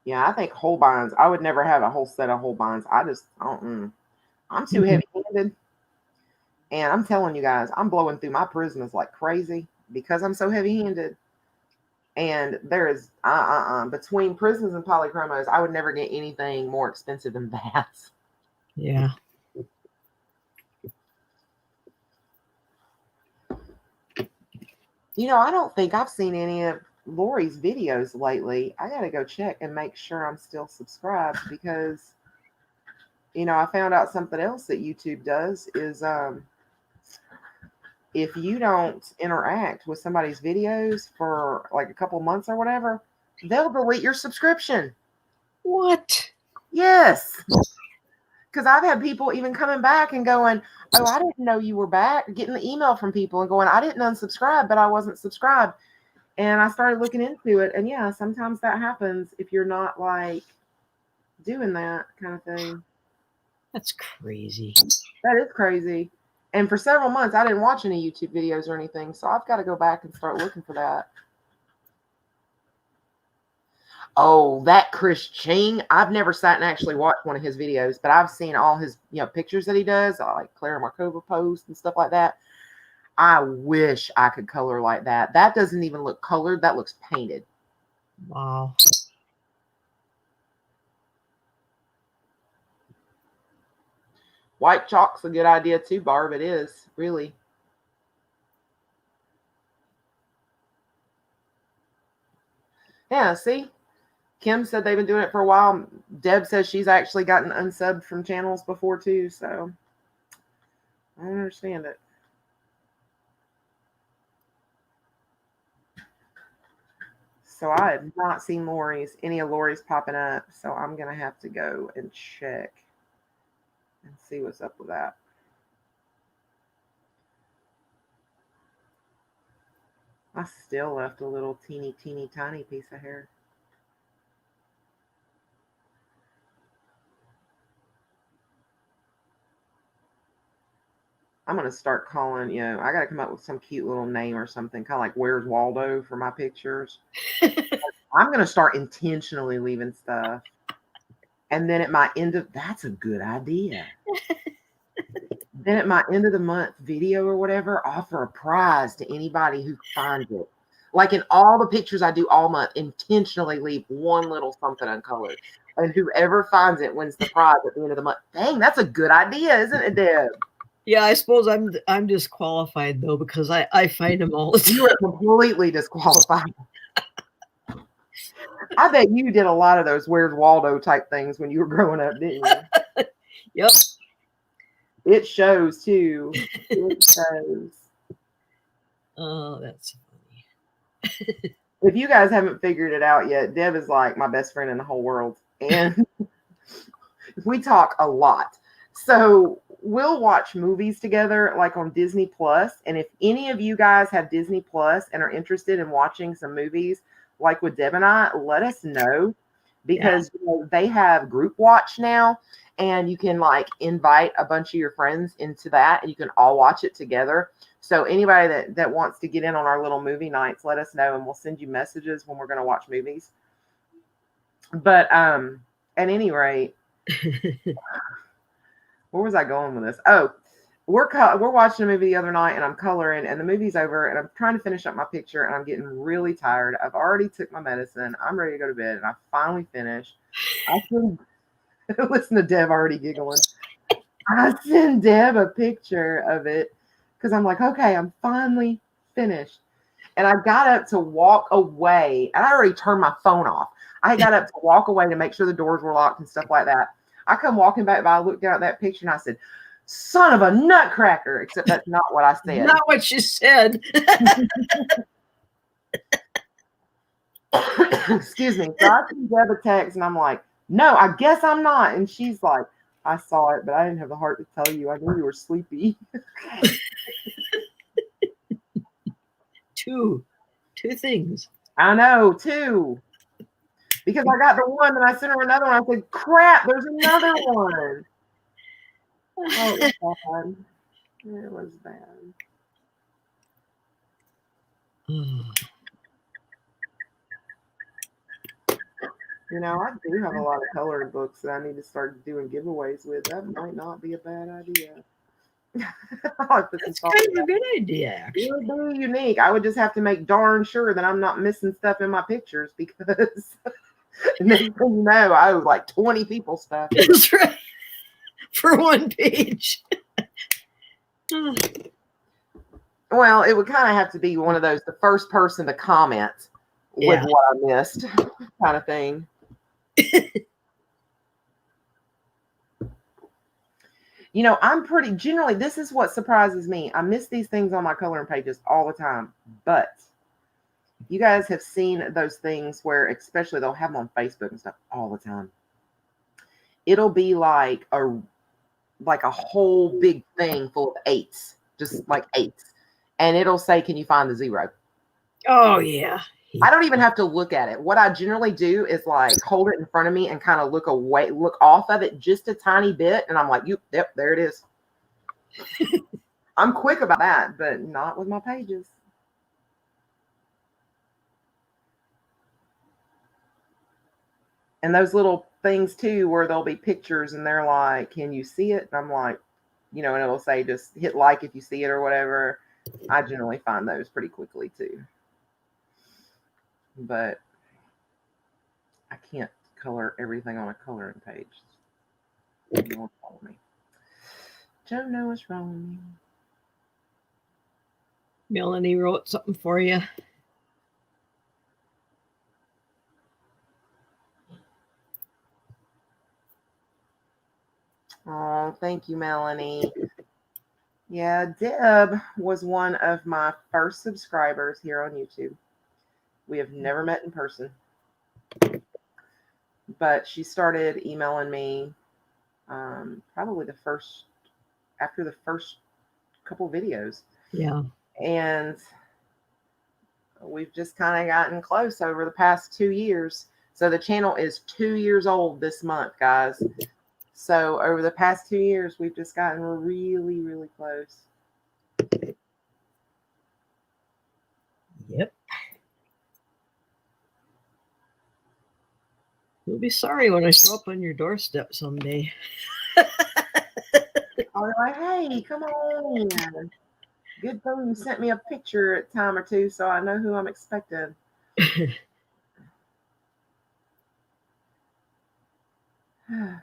Yeah, I think Holbein's, I would never have a whole set of Holbein's. I'm too heavy-handed. And I'm telling you guys, I'm blowing through my Prismas like crazy because I'm so heavy-handed. And there is, between Prismas and Polychromos, I would never get anything more expensive than that. Yeah. You know, I don't think I've seen any of Lori's videos lately. I got to go check and make sure I'm still subscribed because, you know, I found out something else that YouTube does is if you don't interact with somebody's videos for like a couple months or whatever, they'll delete your subscription. What? Yes. Because I've had people even coming back and going, oh, I didn't know you were back, getting the email from people and going, I didn't unsubscribe, but I wasn't subscribed. And I started looking into it. And yeah, sometimes that happens if you're not like doing that kind of thing. That's crazy. That is crazy. And for several months, I didn't watch any YouTube videos or anything. So I've got to go back and start looking for that. Oh, that Chris Ching. I've never sat and actually watched one of his videos, but I've seen all his pictures that he does, like Clara Markova posts and stuff like that. I wish I could color like that. That doesn't even look colored. That looks painted. Wow. White chalk's a good idea too, Barb. It is, really. Yeah, see? Kim said they've been doing it for a while. Deb says she's actually gotten unsubbed from channels before too, so I don't understand it. So I have not seen any of Lori's popping up, so I'm going to have to go and check and see what's up with that. I still left a little teeny tiny piece of hair. I'm going to start calling, I got to come up with some cute little name or something, kind of like Where's Waldo for my pictures. I'm going to start intentionally leaving stuff. And then at my that's a good idea. Then at my end of the month video or whatever, offer a prize to anybody who finds it. Like in all the pictures I do all month, intentionally leave one little something uncolored. And whoever finds it wins the prize at the end of the month. Dang, that's a good idea, isn't it, Deb? Yeah, I suppose I'm disqualified though, because I find them all the time. You are completely disqualified. I bet you did a lot of those Where's Waldo type things when you were growing up, didn't you? Yep. It shows too. It shows. Oh, that's funny. If you guys haven't figured it out yet, Deb is like my best friend in the whole world. And we talk a lot. So we'll watch movies together, like on Disney Plus. And if any of you guys have Disney Plus and are interested in watching some movies, like with Deb and I, let us know, because they have group watch now, and you can like invite a bunch of your friends into that, and you can all watch it together. So anybody that wants to get in on our little movie nights, let us know, and we'll send you messages when we're going to watch movies. But at any rate, where was I going with this? Oh, we're watching a movie the other night, and I'm coloring, and the movie's over, and I'm trying to finish up my picture, and I'm getting really tired. I've already took my medicine. I'm ready to go to bed, and I finally finished. I can listen to Deb already giggling. I send Deb a picture of it because I'm like, okay, I'm finally finished. And I got up to walk away, and I already turned my phone off. I got up to walk away to make sure the doors were locked and stuff like that. I come walking back by, I looked down at that picture, and I said, son of a nutcracker, except that's not what I said. Not what you said. Excuse me. So I sent Deb a text, and I'm like, no, I guess I'm not. And she's like, I saw it, but I didn't have the heart to tell you. I knew you were sleepy. Two things. I know, two. Because I got the one, and I sent her another one. I said, crap, there's another one. Oh, it was bad. It was bad. You know, I do have a lot of coloring books that I need to start doing giveaways with. That might not be a bad idea. That's kind of a good idea, actually. It would be unique. I would just have to make darn sure that I'm not missing stuff in my pictures, because next thing you know, I owe like 20 people stuff. That's right. For one page. Well, it would kind of have to be one of those, the first person to comment with what I missed kind of thing. You know, I'm pretty, generally, this is what surprises me. I miss these things on my coloring pages all the time. But you guys have seen those things where, especially, they'll have them on Facebook and stuff all the time. It'll be like a whole big thing full of 8s, just like 8s. And it'll say, can you find the 0? Oh, yeah. I don't even have to look at it. What I generally do is like hold it in front of me and kind of look off of it just a tiny bit. And I'm like, yep, there it is. I'm quick about that, but not with my pages. And those little things too, where there'll be pictures and they're like, can you see it? And I'm like, and it'll say, just hit like if you see it or whatever. I generally find those pretty quickly too. But I can't color everything on a coloring page. You won't follow me. Don't know what's wrong with me. Melanie wrote something for you. Oh, thank you, Melanie. Yeah, Deb was one of my first subscribers here on YouTube. We have never met in person, but she started emailing me probably after the first couple videos. Yeah. And we've just kind of gotten close over the past 2 years. So the channel is 2 years old this month, guys. So over the past 2 years, we've just gotten really, really close. Yep. You'll be sorry when I show up on your doorstep someday. I'll be like, hey, come on. Good thing you sent me a picture a time or two so I know who I'm expecting. Oh,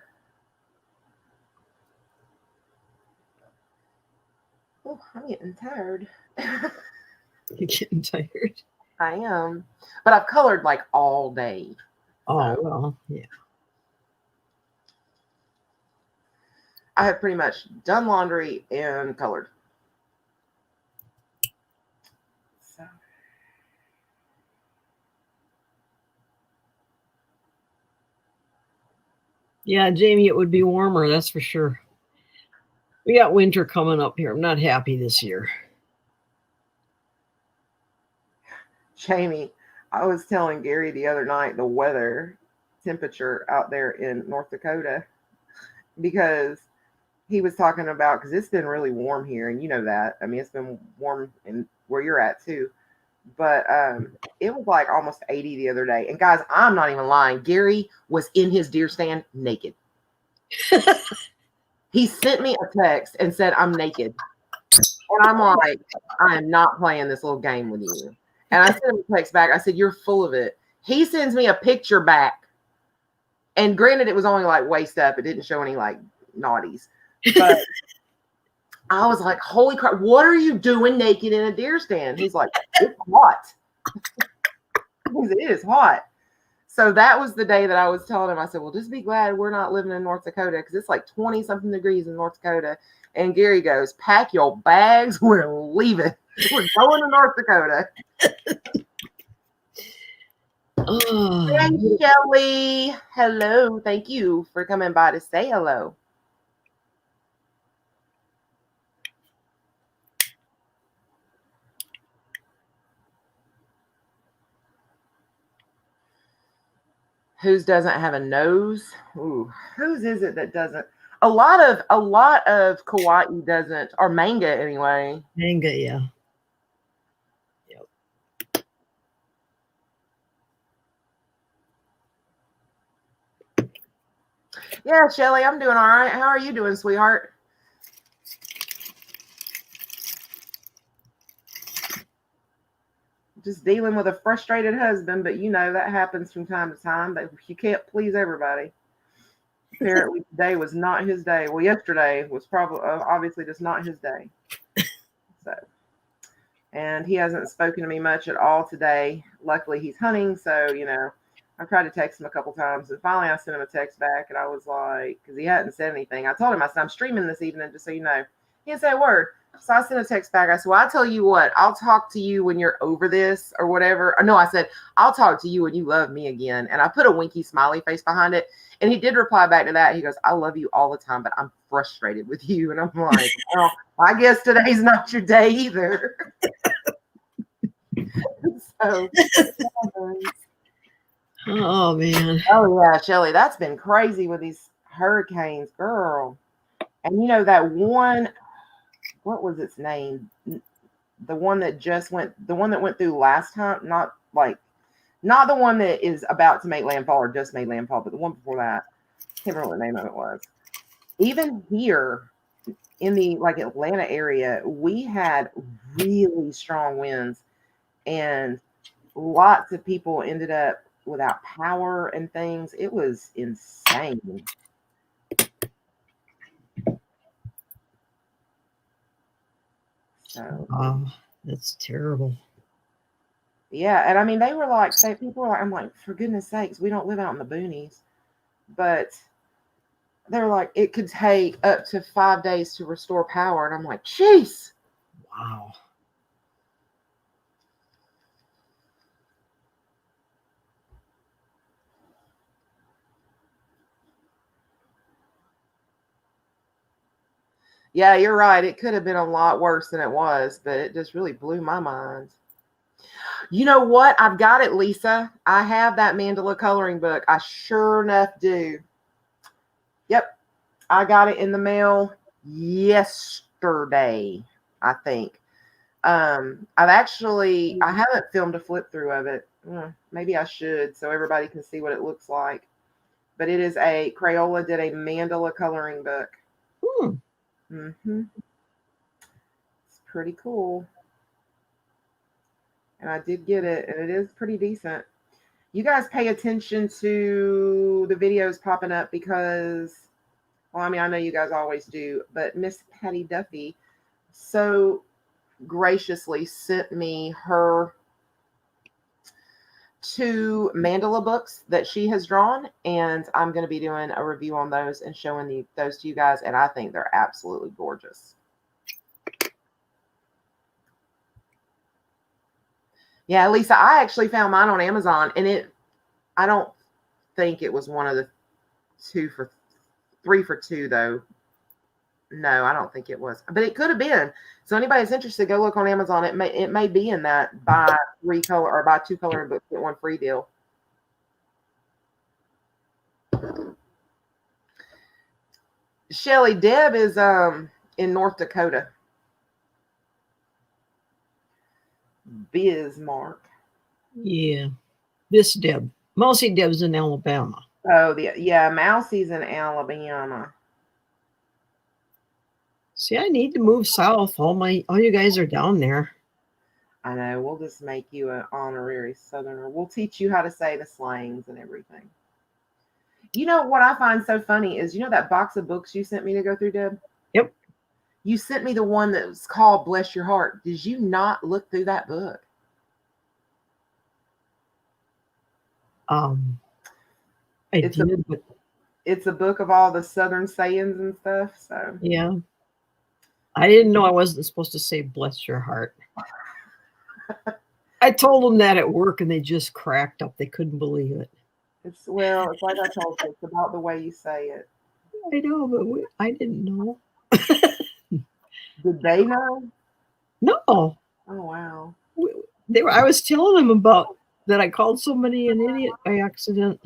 I'm getting tired. You're getting tired? I am. But I've colored like all day. Oh, well, yeah. I have pretty much done laundry and colored. So. Yeah, Jamie, it would be warmer, that's for sure. We got winter coming up here. I'm not happy this year. Jamie, I was telling Gary the other night the weather temperature out there in North Dakota because he was talking about, because it's been really warm here, and you know that. I mean, it's been warm in where you're at too. But it was like almost 80 the other day. And guys, I'm not even lying. Gary was in his deer stand naked. He sent me a text and said, I'm naked. And I'm like, I am not playing this little game with you. And I sent him a text back. I said, you're full of it. He sends me a picture back. And granted, it was only like waist up. It didn't show any like naughties. But I was like, holy crap, what are you doing naked in a deer stand? He's like, it's hot. It is hot. So that was the day that I was telling him, I said, well, just be glad we're not living in North Dakota because it's like 20 something degrees in North Dakota. And Gary goes, pack your bags. We're leaving. We're going to North Dakota. Oh. Hey, Shelly. Hello. Thank you for coming by to say hello. Whose doesn't have a nose? Ooh, whose is it that doesn't? A lot of kawaii doesn't, or manga anyway. Manga, yeah. Yep. Yeah, Shelly, I'm doing all right. How are you doing, sweetheart? Just dealing with a frustrated husband, but you know that happens from time to time. But you can't please everybody. Apparently, today was not his day. Well, yesterday was probably obviously just not his day. So, and he hasn't spoken to me much at all today. Luckily, he's hunting, so you know, I tried to text him a couple times, and finally, I sent him a text back, and I was like, because he hadn't said anything. I told him, I said, I'm streaming this evening, just so you know. He didn't say a word. So I sent a text back. I said, well, I'll tell you what, I'll talk to you when you're over this or whatever. Or no, I said, I'll talk to you when you love me again. And I put a winky smiley face behind it. And he did reply back to that. He goes, I love you all the time, but I'm frustrated with you. And I'm like, well, I guess today's not your day either. So, oh, man. Oh, yeah, Shelly, that's been crazy with these hurricanes, girl. And you know that one, what was its name? The one that went through last time, not the one that is about to make landfall or just made landfall, but the one before that. I can't remember what the name of it was. Even here in the like Atlanta area, we had really strong winds and lots of people ended up without power and things. It was insane. So that's terrible. Yeah, and I mean people were like, I'm like, for goodness sakes, we don't live out in the boonies. But they're like, it could take up to 5 days to restore power. And I'm like, jeez. Wow. Yeah, you're right. It could have been a lot worse than it was, but it just really blew my mind. You know what? I've got it, Lisa. I have that mandala coloring book. I sure enough do. Yep. I got it in the mail yesterday, I think. I haven't filmed a flip through of it. Maybe I should so everybody can see what it looks like. But it is Crayola did a mandala coloring book. Mm-hmm. It's pretty cool. And I did get it, and it is pretty decent. You guys pay attention to the videos popping up because, well, I mean, I know you guys always do, but Miss Patty Duffy so graciously sent me her 2 mandala books that she has drawn, and I'm going to be doing a review on those and showing those to you guys, and I think they're absolutely gorgeous. Yeah, Lisa, I actually found mine on Amazon, and I don't think it was one of the 3 for 2 though. No, I don't think it was, but it could have been. So anybody that's interested, go look on Amazon. It may be in that buy 3 color or buy 2 coloring books, get 1 free deal. Shelly, Deb is in North Dakota. Bismarck. Yeah, this Deb. Mousy Deb's in Alabama. Oh, yeah, Mousie's in Alabama. See, I need to move south. All you guys are down there. I know. We'll just make you an honorary Southerner. We'll teach you how to say the slangs and everything. You know what I find so funny is, you know that box of books you sent me to go through, Deb? Yep. You sent me the one that was called Bless Your Heart. Did you not look through that book? I did, but it's a book of all the Southern sayings and stuff. So yeah, I didn't know I wasn't supposed to say "bless your heart." I told them that at work, and they just cracked up. They couldn't believe it. It's like I told you, it's about the way you say it. I know, but I didn't know. Did they know? No. Oh wow. I was telling them about that. I called somebody an idiot by accident.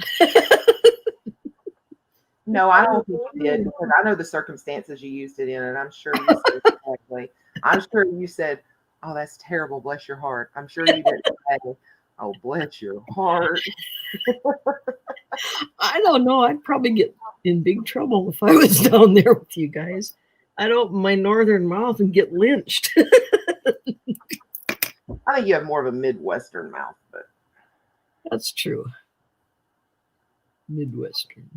No, I don't think you did, because I know the circumstances you used it in, and I'm sure you said exactly. I'm sure you said, "Oh, that's terrible. Bless your heart." I'm sure you didn't say, "Oh, bless your heart." I don't know. I'd probably get in big trouble if I was down there with you guys. I'd open my northern mouth and get lynched. I think you have more of a Midwestern mouth, but that's true. Midwestern.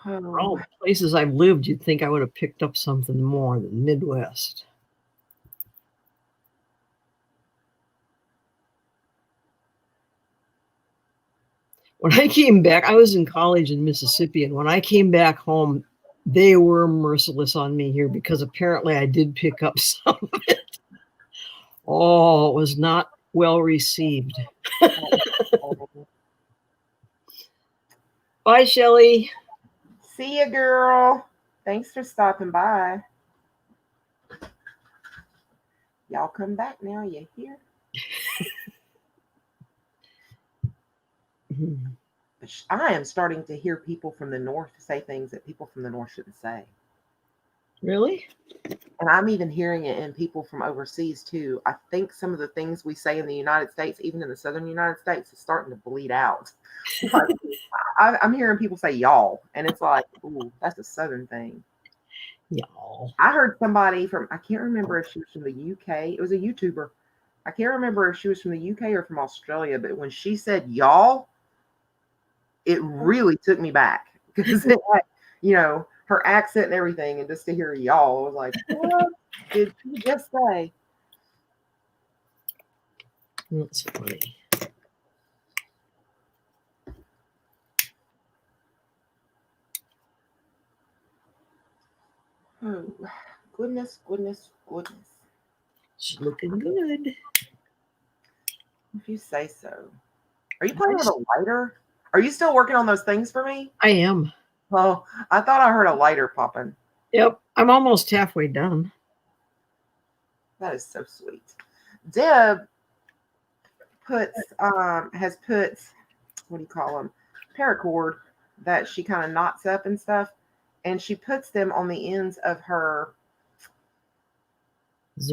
All the places I've lived, you'd think I would have picked up something more than Midwest. When I came back, I was in college in Mississippi, and when I came back home, they were merciless on me here because apparently I did pick up some of it. Oh, it was not well received. Bye, Shelly. See ya, girl. Thanks for stopping by. Y'all come back now. You hear? I am starting to hear people from the north say things that people from the north shouldn't say. Really? And I'm even hearing it in people from overseas too. I think some of the things we say in the United States, even in the southern United States, is starting to bleed out. Like, I'm hearing people say y'all, and it's like, ooh, that's a southern thing. Y'all. I heard somebody from, I can't remember if she was from the UK. It was a YouTuber. I can't remember if she was from the UK or from Australia, but when she said y'all, it really took me back, because it, like, you know, her accent and everything, and just to hear y'all, I was like, what did you just say? That's funny. Oh, goodness. She's looking good. If you say so. Are you playing with a lighter? Are you still working on those things for me? I am. Oh, I thought I heard a lighter popping. Yep, I'm almost halfway done. That is so sweet. Deb has put, what do you call them? Paracord that she kind of knots up and stuff, and she puts them on the ends of her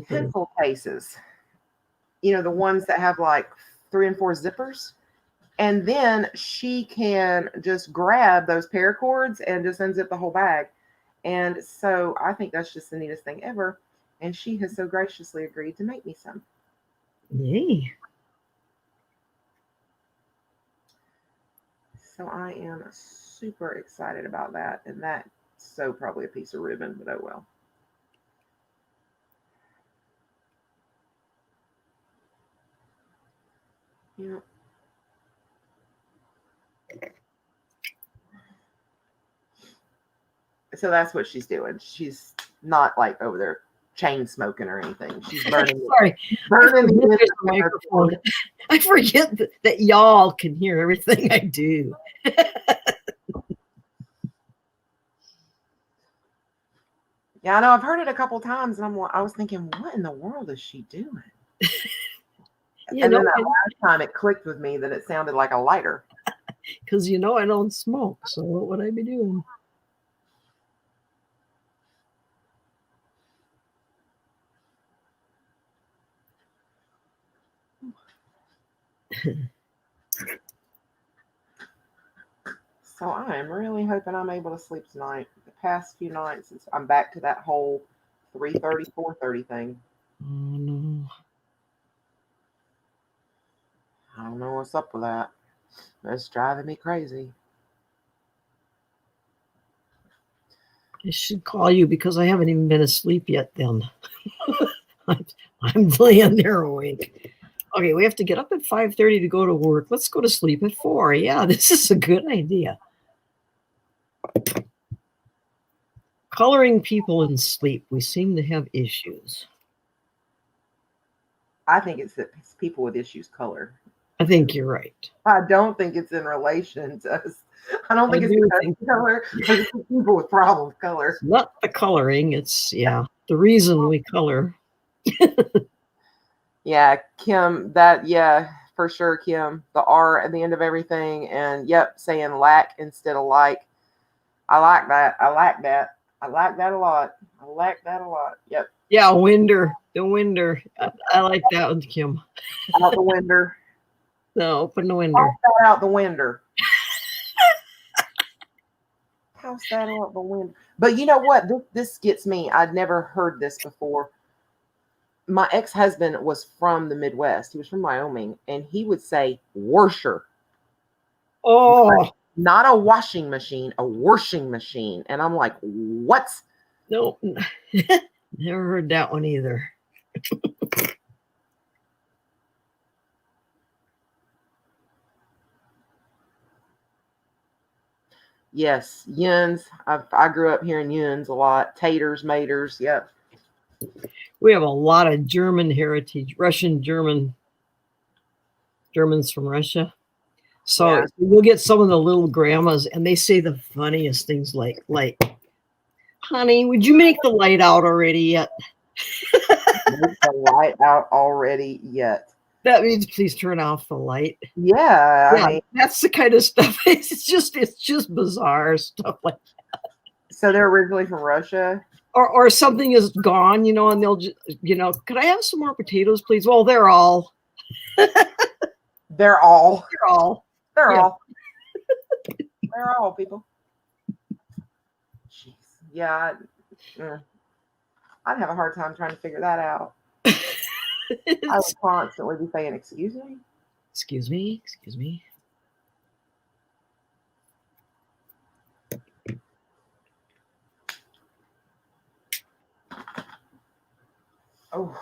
pencil cases. You know, the ones that have like 3 and 4 zippers. And then she can just grab those paracords and just unzip the whole bag. And so I think that's just the neatest thing ever. And she has so graciously agreed to make me some. Yay. So I am super excited about that. And that's so probably a piece of ribbon, but oh well. Yeah. So that's what she's doing. She's not like over there chain smoking or anything. She's burning. Sorry, burning the microphone. I forget that y'all can hear everything I do. Yeah, I know. I've heard it a couple times, and I was thinking, what in the world is she doing? And then that last time it clicked with me that it sounded like a lighter. Because I don't smoke, so what would I be doing? So I am really hoping I'm able to sleep tonight. The past few nights, I'm back to that whole 3:30, 4:30 thing. Oh no. I don't know what's up with that. It's driving me crazy. I should call you because I haven't even been asleep yet then. I'm laying there awake. Okay, we have to get up at 5:30 to go to work. Let's go to sleep at 4. Yeah, this is a good idea. Coloring people in sleep. We seem to have issues. I think it's that people with issues color. I think you're right. I don't think it's in relation to us. I don't think it's color, but it's people with problems with color. Not the coloring. It's, the reason we color. Yeah, Kim, for sure, Kim. The R at the end of everything, and saying lack instead of like. I like that. I like that. I like that a lot. I like that a lot. Yep. Yeah, winder. The winder. I like that one, Kim. Out the winder. No, open the winder. Toss that out the winder. Toss that out the winder. But you know what? This gets me. I'd never heard this before. My ex-husband was from the Midwest. He was from Wyoming, and he would say "washer." Oh, not a washing machine, a washing machine. And I'm like, what? No, never heard that one either. Yes, yuns. I grew up hearing yuns a lot. Taters, maters. Yep. We have a lot of German heritage, Germans from Russia. So you'll get some of the little grandmas, and they say the funniest things like, honey, would you make the light out already yet? Make the light out already yet. That means please turn off the light. Yeah, I mean, that's the kind of stuff. It's just bizarre stuff like that. So they're originally from Russia? Or something is gone, and they'll just, could I have some more potatoes, please? Well, they're all. They're all. They're all. They're all. They're all, people. Jeez. Yeah. I'd have a hard time trying to figure that out. I would constantly be saying, excuse me? Excuse me? Excuse me? Oh.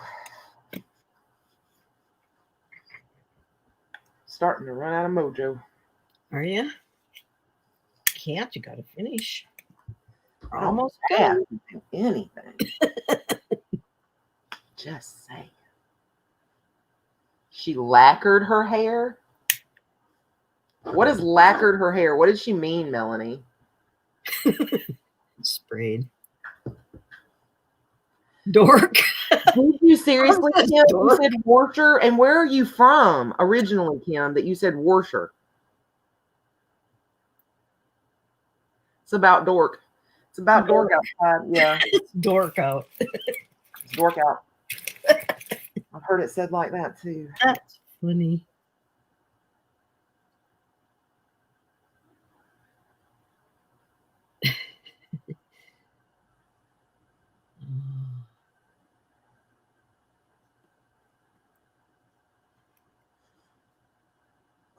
Starting to run out of mojo. Are you? Can't. You got to finish. Almost done. Anything. Just say. She lacquered her hair? What is lacquered her hair? What did she mean, Melanie? Sprayed. Dork. Did you seriously, Kim? You said washer? And where are you from originally, Kim, that you said washer? It's about dork. It's about dork outside. Yeah. It's dork out. It's dork out. I've heard it said like that too. That's funny.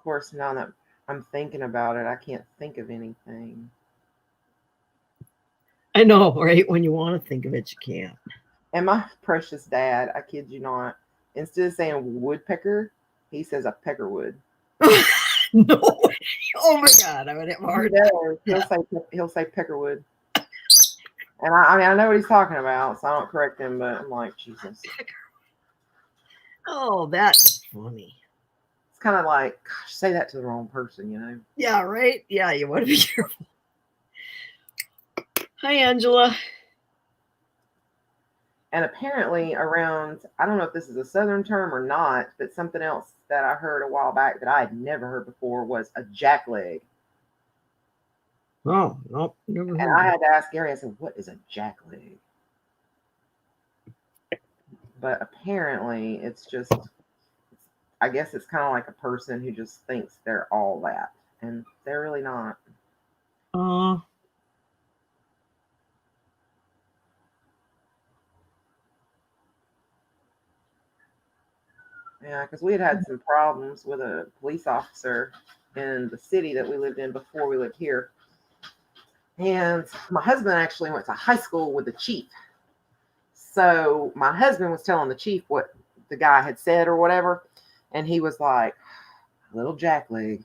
course, now that I'm thinking about it, I can't think of anything. I know, right? When you want to think of it, you can't. And my precious dad, I kid you not, instead of saying woodpecker, he says a peckerwood. No way. Oh my God, I would have a hard time. He'll say peckerwood. And I mean, I know what he's talking about, so I don't correct him, but I'm like, Jesus. Oh, that is funny. It's kind of like, gosh, say that to the wrong person, you know? Yeah, right? Yeah, you want to be careful. Hi, Angela. And apparently around, I don't know if this is a Southern term or not, but something else that I heard a while back that I had never heard before was a jackleg. Oh, nope, never heard And of I it. had to ask Gary, I said, what is a jackleg? But apparently it's just, I guess it's kind of like a person who just thinks they're all that. And they're really not. Yeah, because we had some problems with a police officer in the city that we lived in before we lived here. And my husband actually went to high school with the chief. So my husband was telling the chief what the guy had said or whatever. And he was like, little jackleg.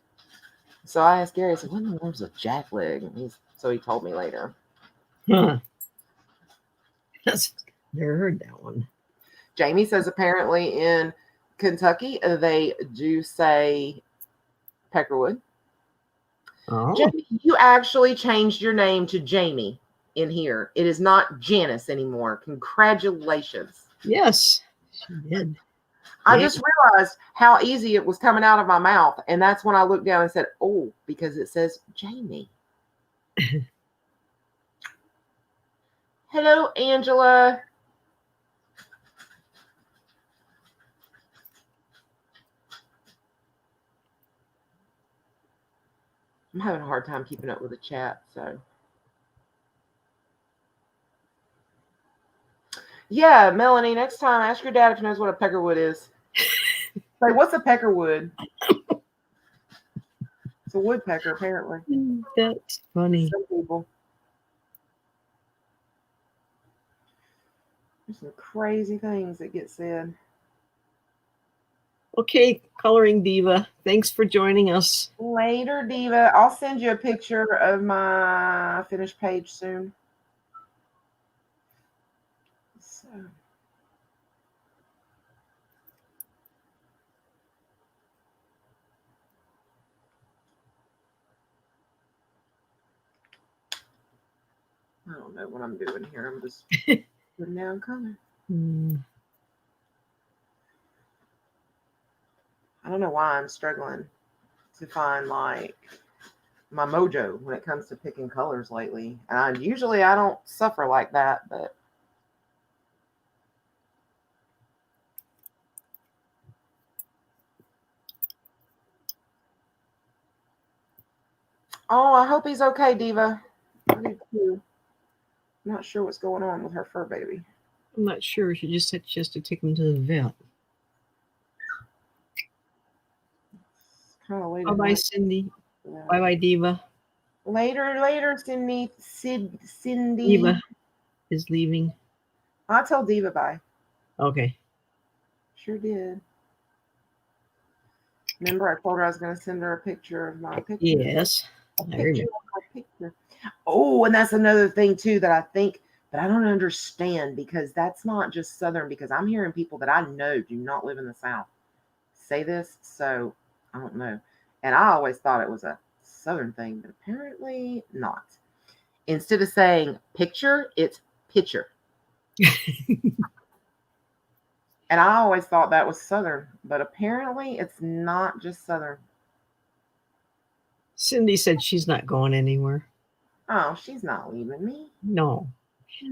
So I asked Gary, I said, what in the world's a jackleg? So he told me later. Huh. Never heard that one. Jamie says apparently in Kentucky, they do say peckerwood. Oh. Jamie, you actually changed your name to Jamie in here. It is not Janice anymore. Congratulations. Yes, she did. I just realized how easy it was coming out of my mouth. And that's when I looked down and said, oh, because it says Jamie. Hello, Angela. I'm having a hard time keeping up with the chat, so. Yeah, Melanie, next time ask your dad if he knows what a peckerwood is. Say, what's a peckerwood? It's a woodpecker, apparently. That's funny. Some people. There's some crazy things that get said. Okay, Coloring Diva, thanks for joining us. Later, Diva. I'll send you a picture of my finished page soon. So. I don't know what I'm doing here. I'm just putting down color. I don't know why I'm struggling to find like my mojo when it comes to picking colors lately. And usually I don't suffer like that, but oh, I hope he's okay, Diva. I do too. I'm not sure what's going on with her fur baby. I'm not sure. She just said she has to take him to the vet. Kind of late. Bye-bye, Cindy. Bye-bye, Diva. Later, Cindy. Cindy. Diva is leaving. I'll tell Diva bye. Okay. Sure did. Remember, I told her I was going to send her a picture of my picture. Yes. A picture of my picture. Oh, and that's another thing, too, that I think, but I don't understand because that's not just Southern, because I'm hearing people that I know do not live in the South say this, so I don't know. And I always thought it was a Southern thing, but apparently not. Instead of saying picture, it's picture. And I always thought that was Southern, but apparently it's not just Southern. Cindy said she's not going anywhere. Oh, she's not leaving me. No.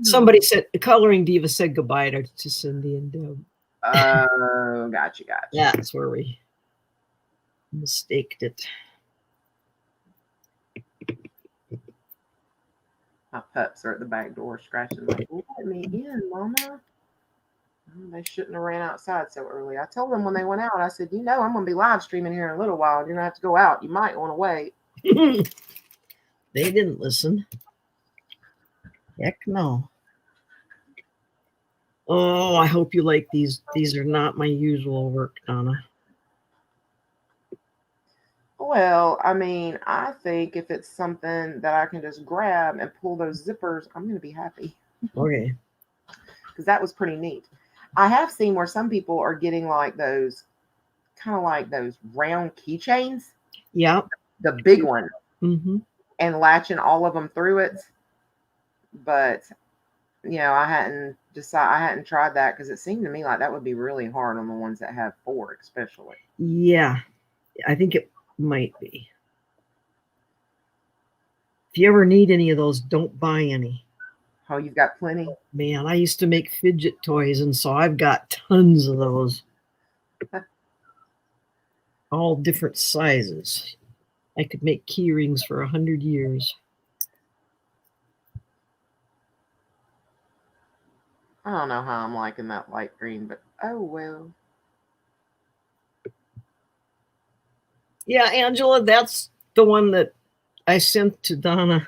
Somebody said, the Coloring Diva said goodbye to Cindy and Deb. Oh, gotcha. That's where we mistaked it. My pups are at the back door scratching like, let me in, Mama. They shouldn't have ran outside so early. I told them when they went out, I said, I'm going to be live streaming here in a little while. You're going to have to go out. You might want to wait. They didn't listen. Heck no. Oh, I hope you like these. These are not my usual work, Donna. Well, I mean, I think if it's something that I can just grab and pull those zippers, I'm going to be happy. Okay. Because that was pretty neat. I have seen where some people are getting like those, kind of like those round keychains. Yeah. The big one. Mm-hmm. And latching all of them through it. But, I hadn't tried that because it seemed to me like that would be really hard on the ones that have 4, especially. Yeah, I think it might be. If you ever need any of those, don't buy any. Oh, you've got plenty? Man, I used to make fidget toys, and so I've got tons of those. All different sizes. I could make key rings for 100 years. I don't know how I'm liking that light green, but oh well. Yeah, Angela, that's the one that I sent to Donna.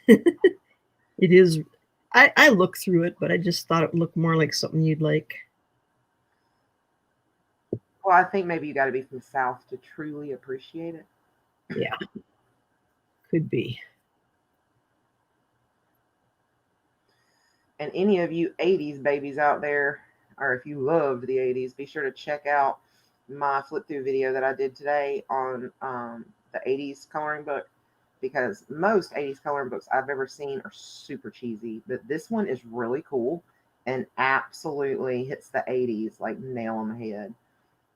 It is. I looked through it, but I just thought it looked more like something you'd like. Well, I think maybe you got to be from the South to truly appreciate it. Yeah, could be. And any of you 80s babies out there, or if you loved the 80s, be sure to check out my flip through video that I did today on the 80s coloring book, because most 80s coloring books I've ever seen are super cheesy, but this one is really cool and absolutely hits the 80s like nail on the head.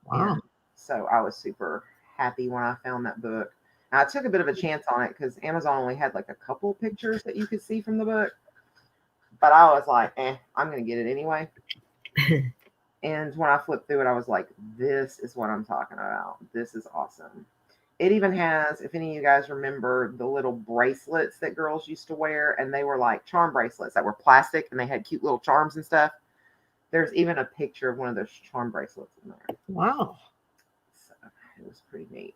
Wow. And so I was super happy when I found that book. Now, I took a bit of a chance on it because Amazon only had like a couple pictures that you could see from the book. But I was like, I'm going to get it anyway. And when I flipped through it, I was like, this is what I'm talking about. This is awesome. It even has, if any of you guys remember, the little bracelets that girls used to wear, and they were like charm bracelets that were plastic, and they had cute little charms and stuff. There's even a picture of one of those charm bracelets in there. Wow. So it was pretty neat.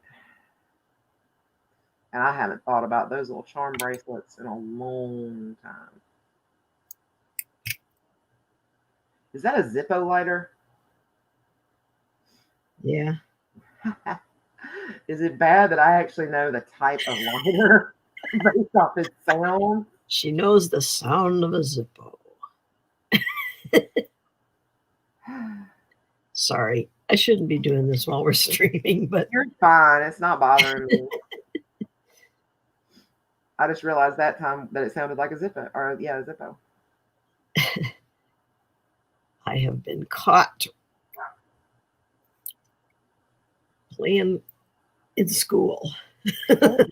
And I haven't thought about those little charm bracelets in a long time. Is that a Zippo lighter? Yeah. Is it bad that I actually know the type of lighter based off its sound? She knows the sound of a Zippo. Sorry, I shouldn't be doing this while we're streaming, but you're fine. It's not bothering me. I just realized that time that it sounded like a Zippo, or yeah, a Zippo. I have been caught playing in school. Playing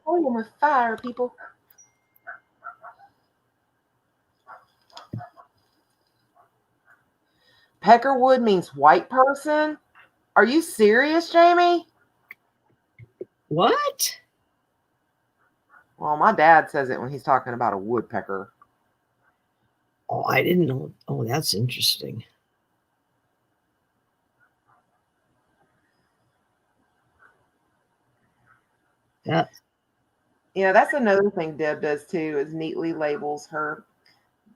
with fire, people. Peckerwood means white person? Are you serious, Jamie? What? Well, my dad says it when he's talking about a woodpecker. Oh, I didn't know. Oh, that's interesting. Yeah, that's another thing Deb does too, is neatly labels her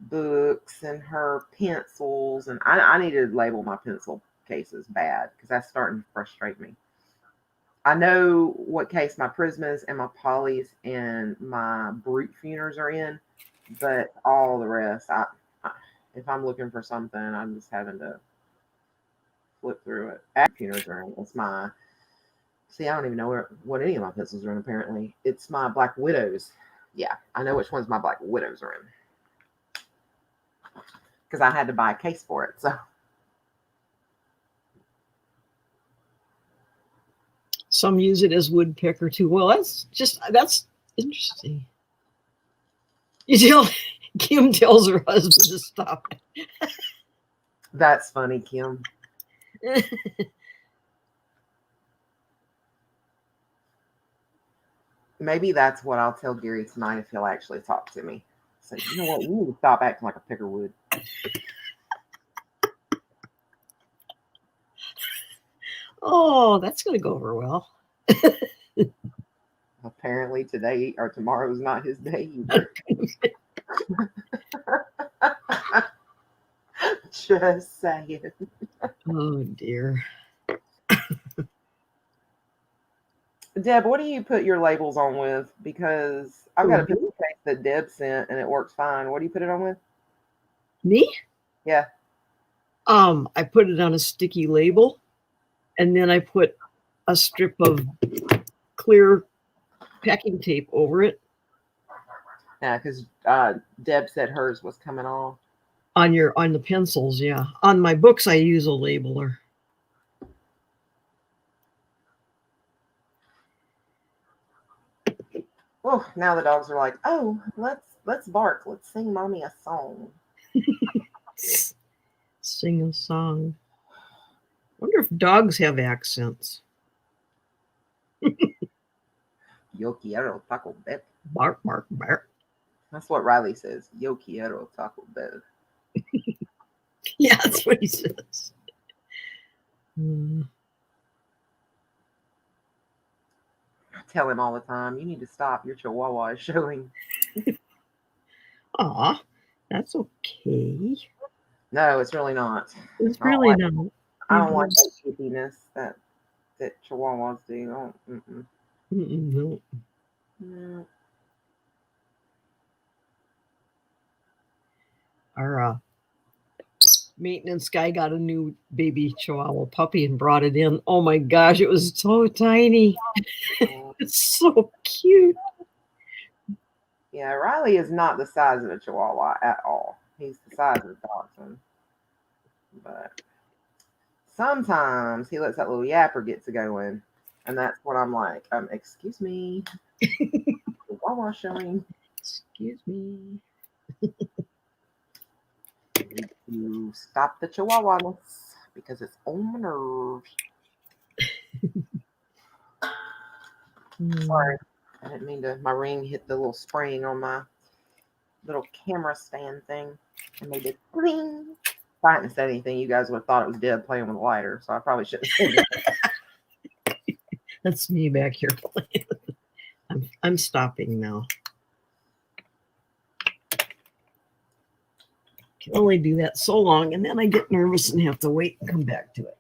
books and her pencils. And I need to label my pencil cases bad because that's starting to frustrate me. I know what case my Prismas and my Polys and my Brute Funers are in, but all the rest, if I'm looking for something, I'm just having to flip through it. Funers are in. It's my, see, I don't even know what any of my pencils are in, apparently. It's my Black Widows. Yeah, I know which ones my Black Widows are in. Because I had to buy a case for it, so. Some use it as woodpecker too. Well, that's interesting. Kim tells her husband to stop it. That's funny, Kim. Maybe that's what I'll tell Gary tonight if he'll actually talk to me. So, you know what? You need to stop acting like a peckerwood. Oh, that's going to go over well. Apparently today or tomorrow is not his day either. Just saying. Oh, dear. Deb, what do you put your labels on with? Because I've got a pencil case that Deb sent and it works fine. What do you put it on with? Me? Yeah. I put it on a sticky label, and then I put a strip of clear packing tape over it. Yeah, because Deb said hers was coming off. On the pencils, yeah. On my books, I use a labeler. Oh, now the dogs are like, oh, let's bark. Let's sing mommy a song. Sing a song. Wonder if dogs have accents. Yo quiero Taco Bell. Bark, bark, bark. That's what Riley says. Yo quiero Taco Bell. Yeah, that's what he says. Mm. I tell him all the time, you need to stop. Your chihuahua is showing. Aw, that's okay. No, it's really not. It's really not. I don't like that creepiness that chihuahuas do. Oh, No. no. Our maintenance guy got a new baby chihuahua puppy and brought it in. Oh my gosh, it was so tiny. It's so cute. Yeah, Riley is not the size of a chihuahua at all. He's the size of a dachshund. But sometimes he lets that little yapper get to going. And that's when I'm like, excuse me. Chihuahua showing. Excuse me. You stop the chihuahua-ness because it's on my nerves. Sorry. I didn't mean to. My ring hit the little spring on my little camera stand thing and made it bling. If I hadn't said anything, you guys would have thought it was Deb playing with a lighter, so I probably shouldn't have said anything. That's me back here playing. I'm stopping now. Can only do that so long, and then I get nervous and have to wait and come back to it.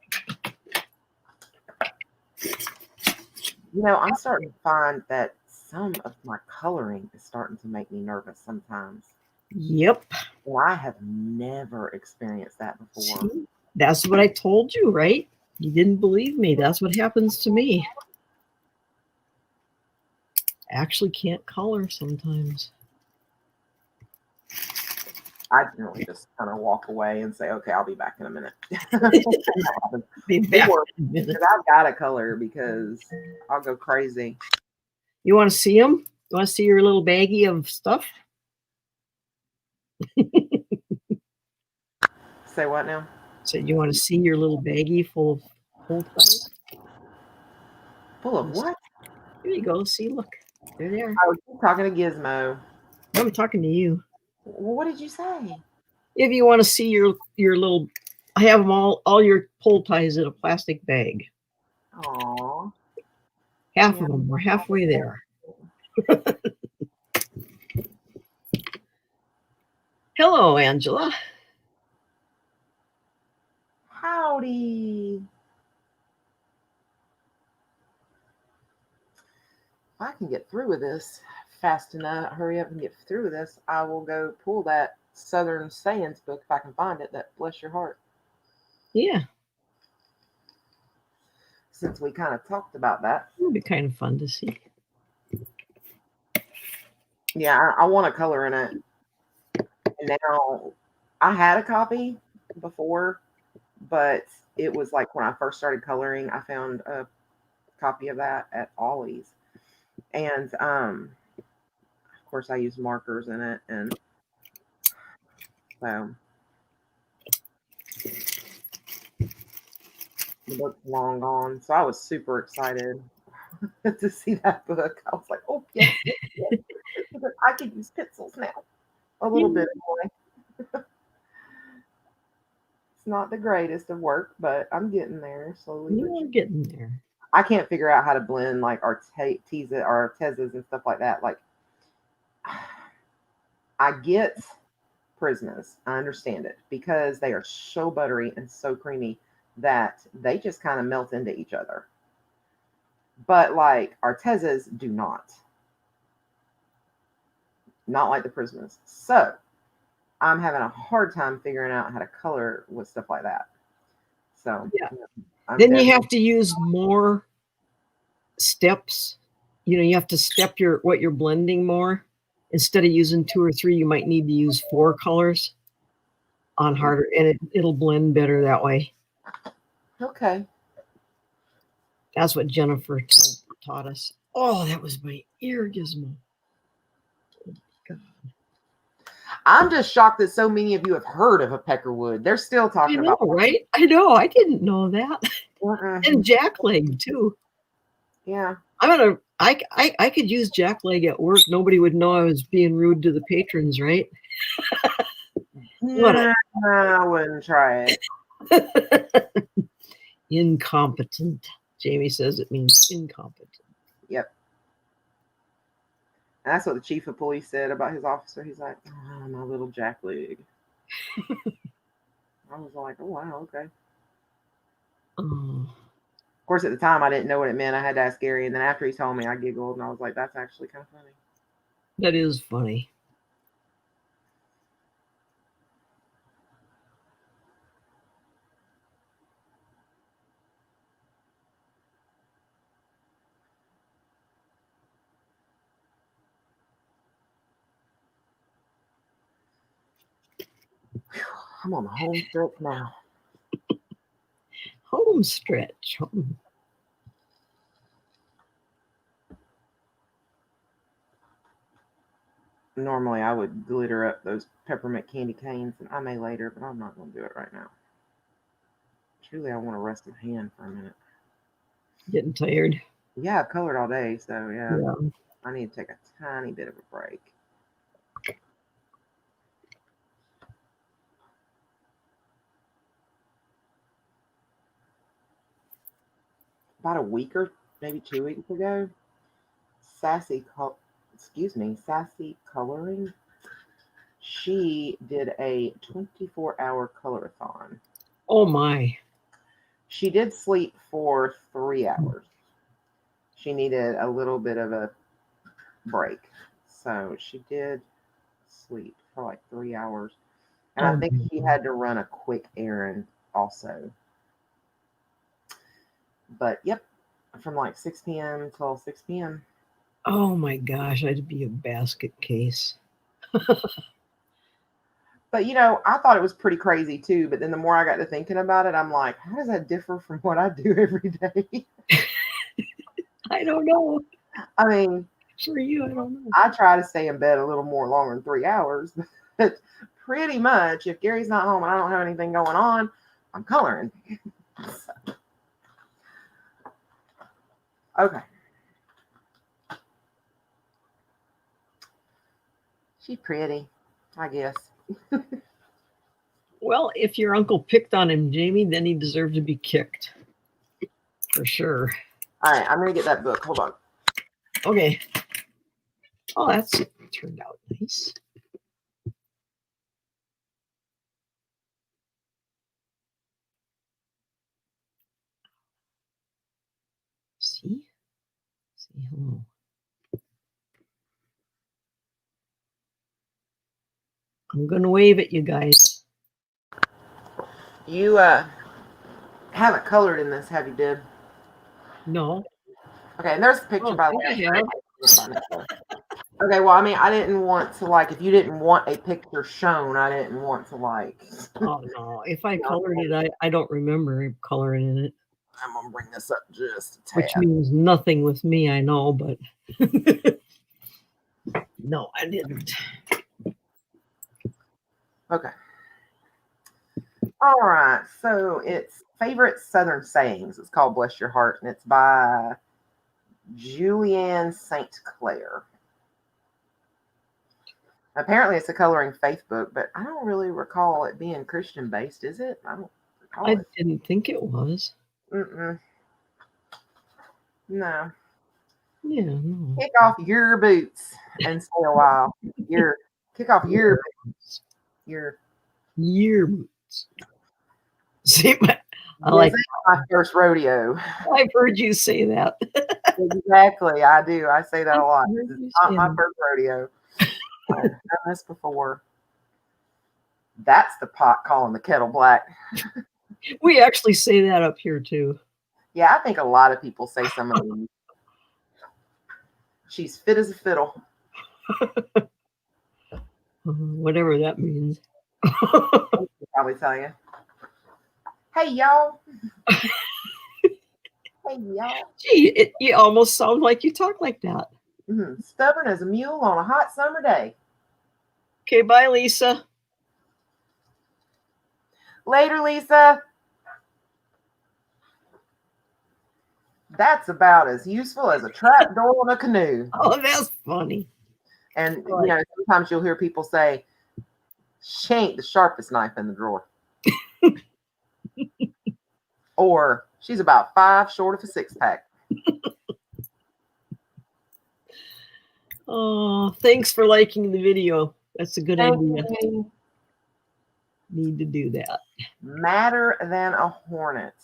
You know, I'm starting to find that some of my coloring is starting to make me nervous sometimes. Yep. And I have never experienced that before. See? That's what I told you, right? You didn't believe me. That's what happens to me. I actually can't color sometimes. I generally just kind of walk away and say, okay, I'll be back in a minute. Be back in a minute. Because I've got to color because I'll go crazy. You want to see them? You want to see your little baggie of stuff? Say what now? So you want to see your little baggie full of hold ties? Full of what? Here you go. See, look. They're there. I was talking to Gizmo. I'm talking to you. Well, what did you say? If you want to see your little, I have them all your pull ties in a plastic bag. Aww. Half of them. We're halfway there. Hello, Angela. Howdy. If I can get through with this fast enough, hurry up and get through with this, I will go pull that Southern Sayings book if I can find it. That Bless Your Heart. Yeah. Since we kind of talked about that. It would be kind of fun to see. Yeah, I want to color in it. And now, I had a copy before, but it was like when I first started coloring, I found a copy of that at Ollie's. And of course I use markers in it, and so the book's long gone. So I was super excited to see that book. I was like, oh yes, yes, yes. I can use pencils now. A little bit anyway. It's not the greatest of work, but I'm getting there slowly. You are getting there. I can't figure out how to blend like Artezas and stuff like that. Like, I get Prismas. I understand it because they are so buttery and so creamy that they just kind of melt into each other. But like Artezas do not like the Prismas. So I'm having a hard time figuring out how to color with stuff like that. So yeah, then you have to use more steps. You have to step what you're blending more. Instead of using 2 or 3, you might need to use 4 colors on harder, and it'll blend better that way. Okay. That's what Jennifer taught us. Oh, that was my ear gizmo. Oh, God. I'm just shocked that so many of you have heard of a peckerwood. They're still talking about, right? I know. I didn't know that. And jackleg too. Yeah. I could use jackleg at work. Nobody would know I was being rude to the patrons, right? I wouldn't try it. Incompetent. Jamie says it means incompetent. Yep. And that's what the chief of police said about his officer. He's like, oh, my little jackleg. I was like, oh, wow, okay. Of course, at the time, I didn't know what it meant. I had to ask Gary. And then after he told me, I giggled. And I was like, that's actually kind of funny. That is funny. I'm on the home stretch now. Home stretch. Normally, I would glitter up those peppermint candy canes, and I may later, but I'm not going to do it right now. Truly, I want to rest my hand for a minute. Getting tired? Yeah, I've colored all day, so yeah. I need to take a tiny bit of a break. About a week or maybe 2 weeks ago, Sassy Coloring, she did a 24-hour colorathon. Oh my. She did sleep for 3 hours. She needed a little bit of a break. So she did sleep for like 3 hours. And I think she had to run a quick errand also. But yep, from like 6 p.m. till 6 p.m. Oh my gosh, I'd be a basket case. But I thought it was pretty crazy too. But then the more I got to thinking about it, I'm like, how does that differ from what I do every day? I don't know. I mean, for you, I don't know. I try to stay in bed a little more longer than 3 hours, but pretty much if Gary's not home and I don't have anything going on, I'm coloring. Okay. She's pretty, I guess. Well, if your uncle picked on him, Jamie, then he deserved to be kicked. For sure. All right, I'm going to get that book. Hold on. Okay. Oh, that's turned out nice. See? Say hello. I'm going to wave at you guys. You haven't colored in this, have you, Dib? No. Okay, and there's a picture by the way. Okay, well, I mean, I didn't want to, like, if you didn't want a picture shown, I didn't want to, like... Oh, no. If I colored it, I don't remember coloring in it. I'm going to bring this up just a tad. Which means nothing with me, I know, but... No, I didn't. Okay. All right, so it's Favorite Southern Sayings. It's called Bless Your Heart, and it's by Julianne St. Clair. Apparently, it's a coloring faith book, but I don't really recall it being Christian based, is it? I don't recall I it. didn't think it was. Mm-mm. No. Yeah, no. Kick off your boots and stay a while. Kick off your Year boots. See, I This like. ain't my first rodeo. I've heard you say that. Exactly, I do. I say that a lot. I've heard This is you not say my that. first rodeo. I've done this before. That's the pot calling the kettle black. We actually say that up here too. Yeah, I think a lot of people say some of them. She's fit as a fiddle. Whatever that means. I'll probably tell you. Hey y'all. Hey y'all. Gee, you almost sound like you talk like that. Stubborn as a mule on a hot summer day. Okay, bye, Lisa. Later, Lisa. That's about as useful as a trap door on a canoe. Oh, that's funny. And sometimes you'll hear people say, "She ain't the sharpest knife in the drawer," or "She's about 5 short of a 6-pack." Oh, thanks for liking the video. That's a good idea. You. Need to do that. Madder than a hornet.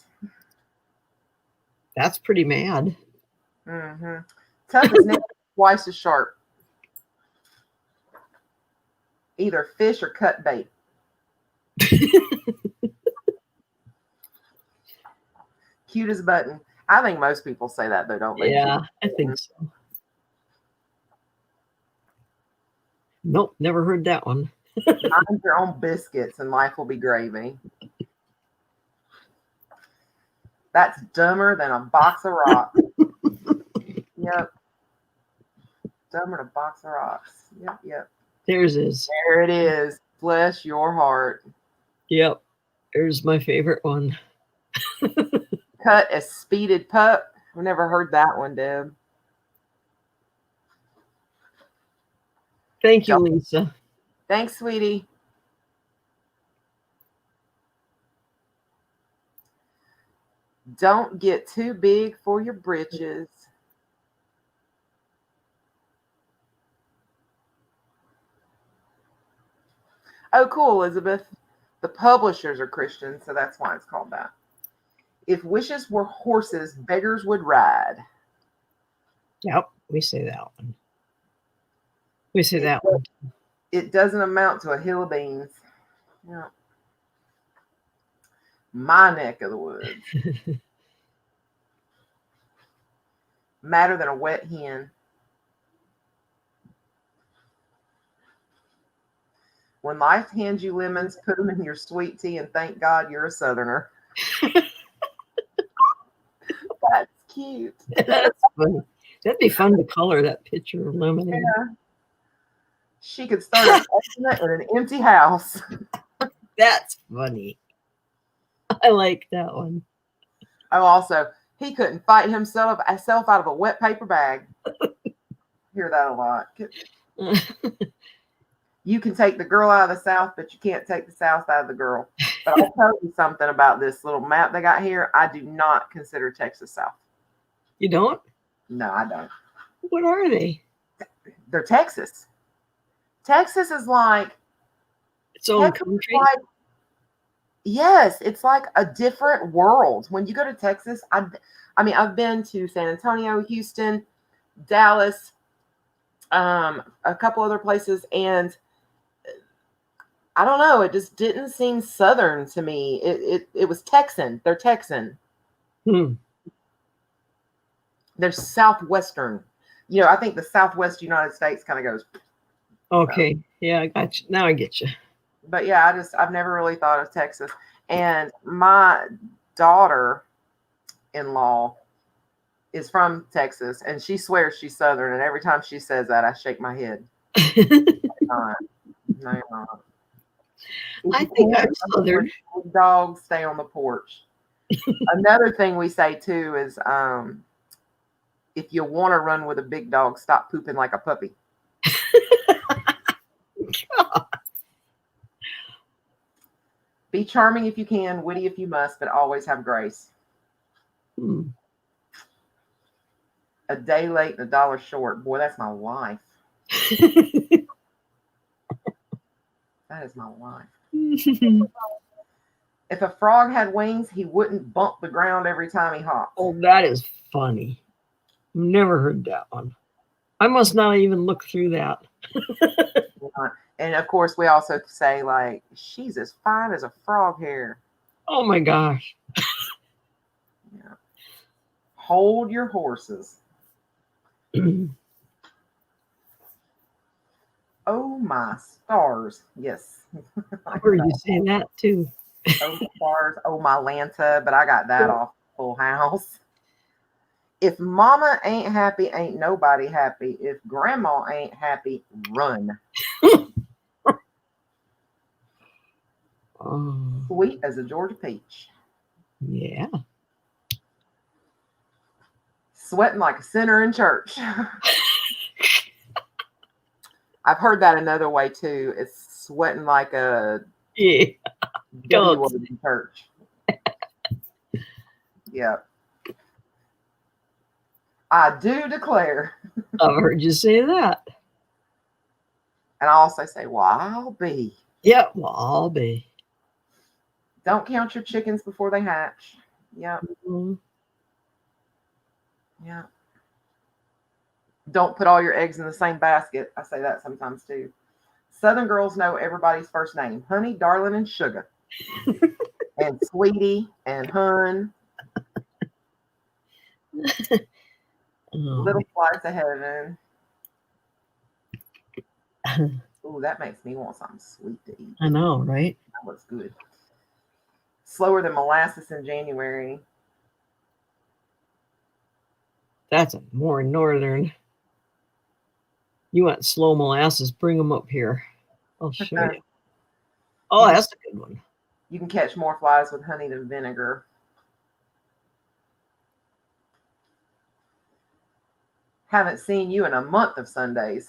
That's pretty mad. Tough as nails, twice as sharp. Either fish or cut bait. Cute as a button. I think most people say that though, don't they? Yeah, I think so. Nope, never heard that one. Mind your own biscuits and life will be gravy. That's dumber than a box of rocks. Yep. Dumber than a box of rocks. Yep. There's his. There it is. Bless your heart. Yep. There's my favorite one. Cut as speeded pup. I've never heard that one, Deb. Thank you, Lisa. Thanks, sweetie. Don't get too big for your britches. Oh, cool, Elizabeth. The publishers are Christian, so that's why it's called that. If wishes were horses, beggars would ride. Yep, we say that one. We say that one. It doesn't amount to a hill of beans. Yeah. My neck of the woods. Madder than a wet hen. When life hands you lemons, put them in your sweet tea and thank God you're a Southerner. That's cute. That's funny. That'd be fun to color that picture of lemonade. Yeah. She could start an estimate in an empty house. That's funny. I like that one. Oh, also, he couldn't fight himself out of a wet paper bag. Hear that a lot. You can take the girl out of the South, but you can't take the South out of the girl. But I'll tell you something about this little map they got here. I do not consider Texas South. You don't? No, I don't. What are they? They're Texas. Texas is like its own country. Yes, it's like a different world. When you go to Texas, I mean, I've been to San Antonio, Houston, Dallas, a couple other places, and I don't know, it just didn't seem Southern to me. It was Texan. They're Texan. They're Southwestern. I think the Southwest United States kind of goes. Okay. Yeah, I got you. Now I get you. But yeah, I've never really thought of Texas. And my daughter-in-law is from Texas, and she swears she's Southern. And every time she says that, I shake my head. No, you're not. I think I'm Southern. Dogs stay on the porch. Another thing we say too is, if you want to run with a big dog, stop pooping like a puppy. Be charming if you can, witty if you must, but always have grace. Hmm. A day late and $1 short. Boy, that's my life. That is my life. If a frog had wings, he wouldn't bump the ground every time he hopped. Oh, that is funny. Never heard that one. I must not even look through that. And of course, we also say, like, she's as fine as a frog hair. Oh my gosh. Yeah. Hold your horses. Oh my stars. Yes. I heard you say that too. Oh stars. Oh my Lanta. But I got that off Full House. If mama ain't happy, ain't nobody happy. If grandma ain't happy, run. Sweet as a Georgia peach. Yeah. Sweating like a sinner in church. I've heard that another way too. It's sweating like a W word in church. Yeah. I do declare. I've heard you say that. And I also say, well, I'll be. Yep, well, I'll be. Don't count your chickens before they hatch. Yep. Mm-hmm. Yeah. Don't put all your eggs in the same basket. I say that sometimes too. Southern girls know everybody's first name. Honey, darling, and sugar. And sweetie and hun. Little flights of heaven. Ooh, that makes me want something sweet to eat. I know, right? That looks good. Slower than molasses in January. That's a more northern. You want slow molasses, bring them up here. I'll show you. Oh, that's a good one. You can catch more flies with honey than vinegar. Haven't seen you in a month of Sundays.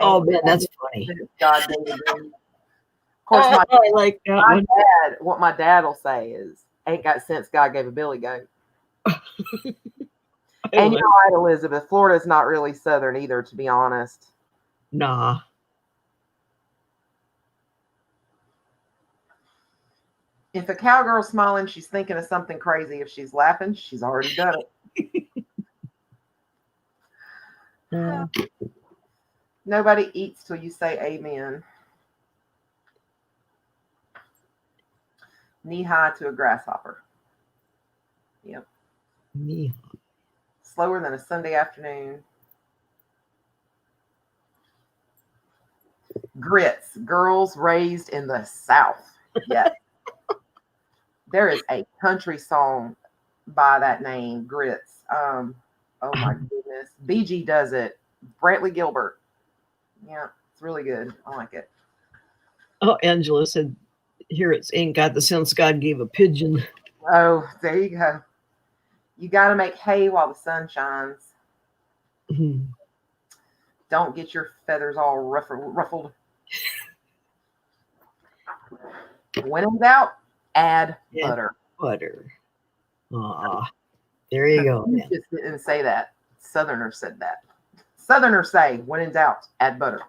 Oh man, that's funny. God, of course, I like that my one. dad. What my dad will say is, "Ain't got sense. God gave a billy goat." And you're right, Elizabeth. Florida's not really southern either, to be honest. Nah. If a cowgirl's smiling, she's thinking of something crazy. If she's laughing, she's already done it. Nobody eats till you say amen. Knee high to a grasshopper. Yep. Knee high. Slower than a Sunday afternoon. Grits. Girls raised in the South. Yes. There is a country song by that name, Grits. Oh my goodness. BG does it. Brantley Gilbert. Yeah, it's really good. I like it. Oh, Angela said, here it's ain't got the sense God gave a pigeon. Oh, there you go. You got to make hay while the sun shines. Mm-hmm. Don't get your feathers all ruffled. When in doubt, add butter. Butter. Aw, there you go. You just didn't say that. Southerners said that. Southerners say, when in doubt, add butter.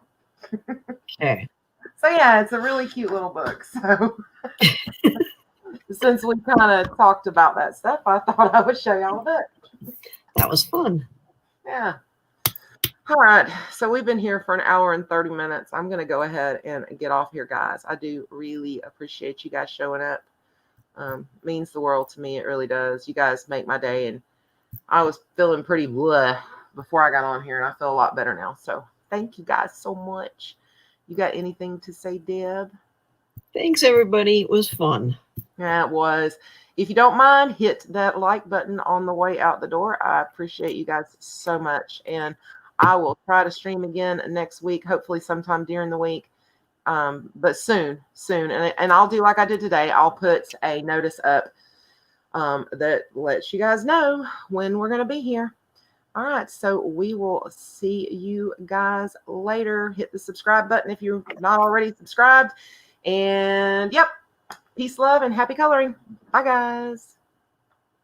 Okay. So yeah, it's a really cute little book. So since we kind of talked about that stuff, I thought I would show y'all a book. That was fun. Yeah. All right. So we've been here for 1 hour and 30 minutes. I'm going to go ahead and get off here, guys. I do really appreciate you guys showing up. Means the world to me. It really does. You guys make my day. And I was feeling pretty blah before I got on here, and I feel a lot better now. So thank you guys so much. You got anything to say, Deb? Thanks, everybody. It was fun. Yeah, it was. If you don't mind, hit that like button on the way out the door. I appreciate you guys so much. And I will try to stream again next week, hopefully sometime during the week. But soon. And I'll do like I did today. I'll put a notice up that lets you guys know when we're going to be here. All right, so we will see you guys later. Hit the subscribe button if you're not already subscribed. And yep, peace, love, and happy coloring. Bye, guys.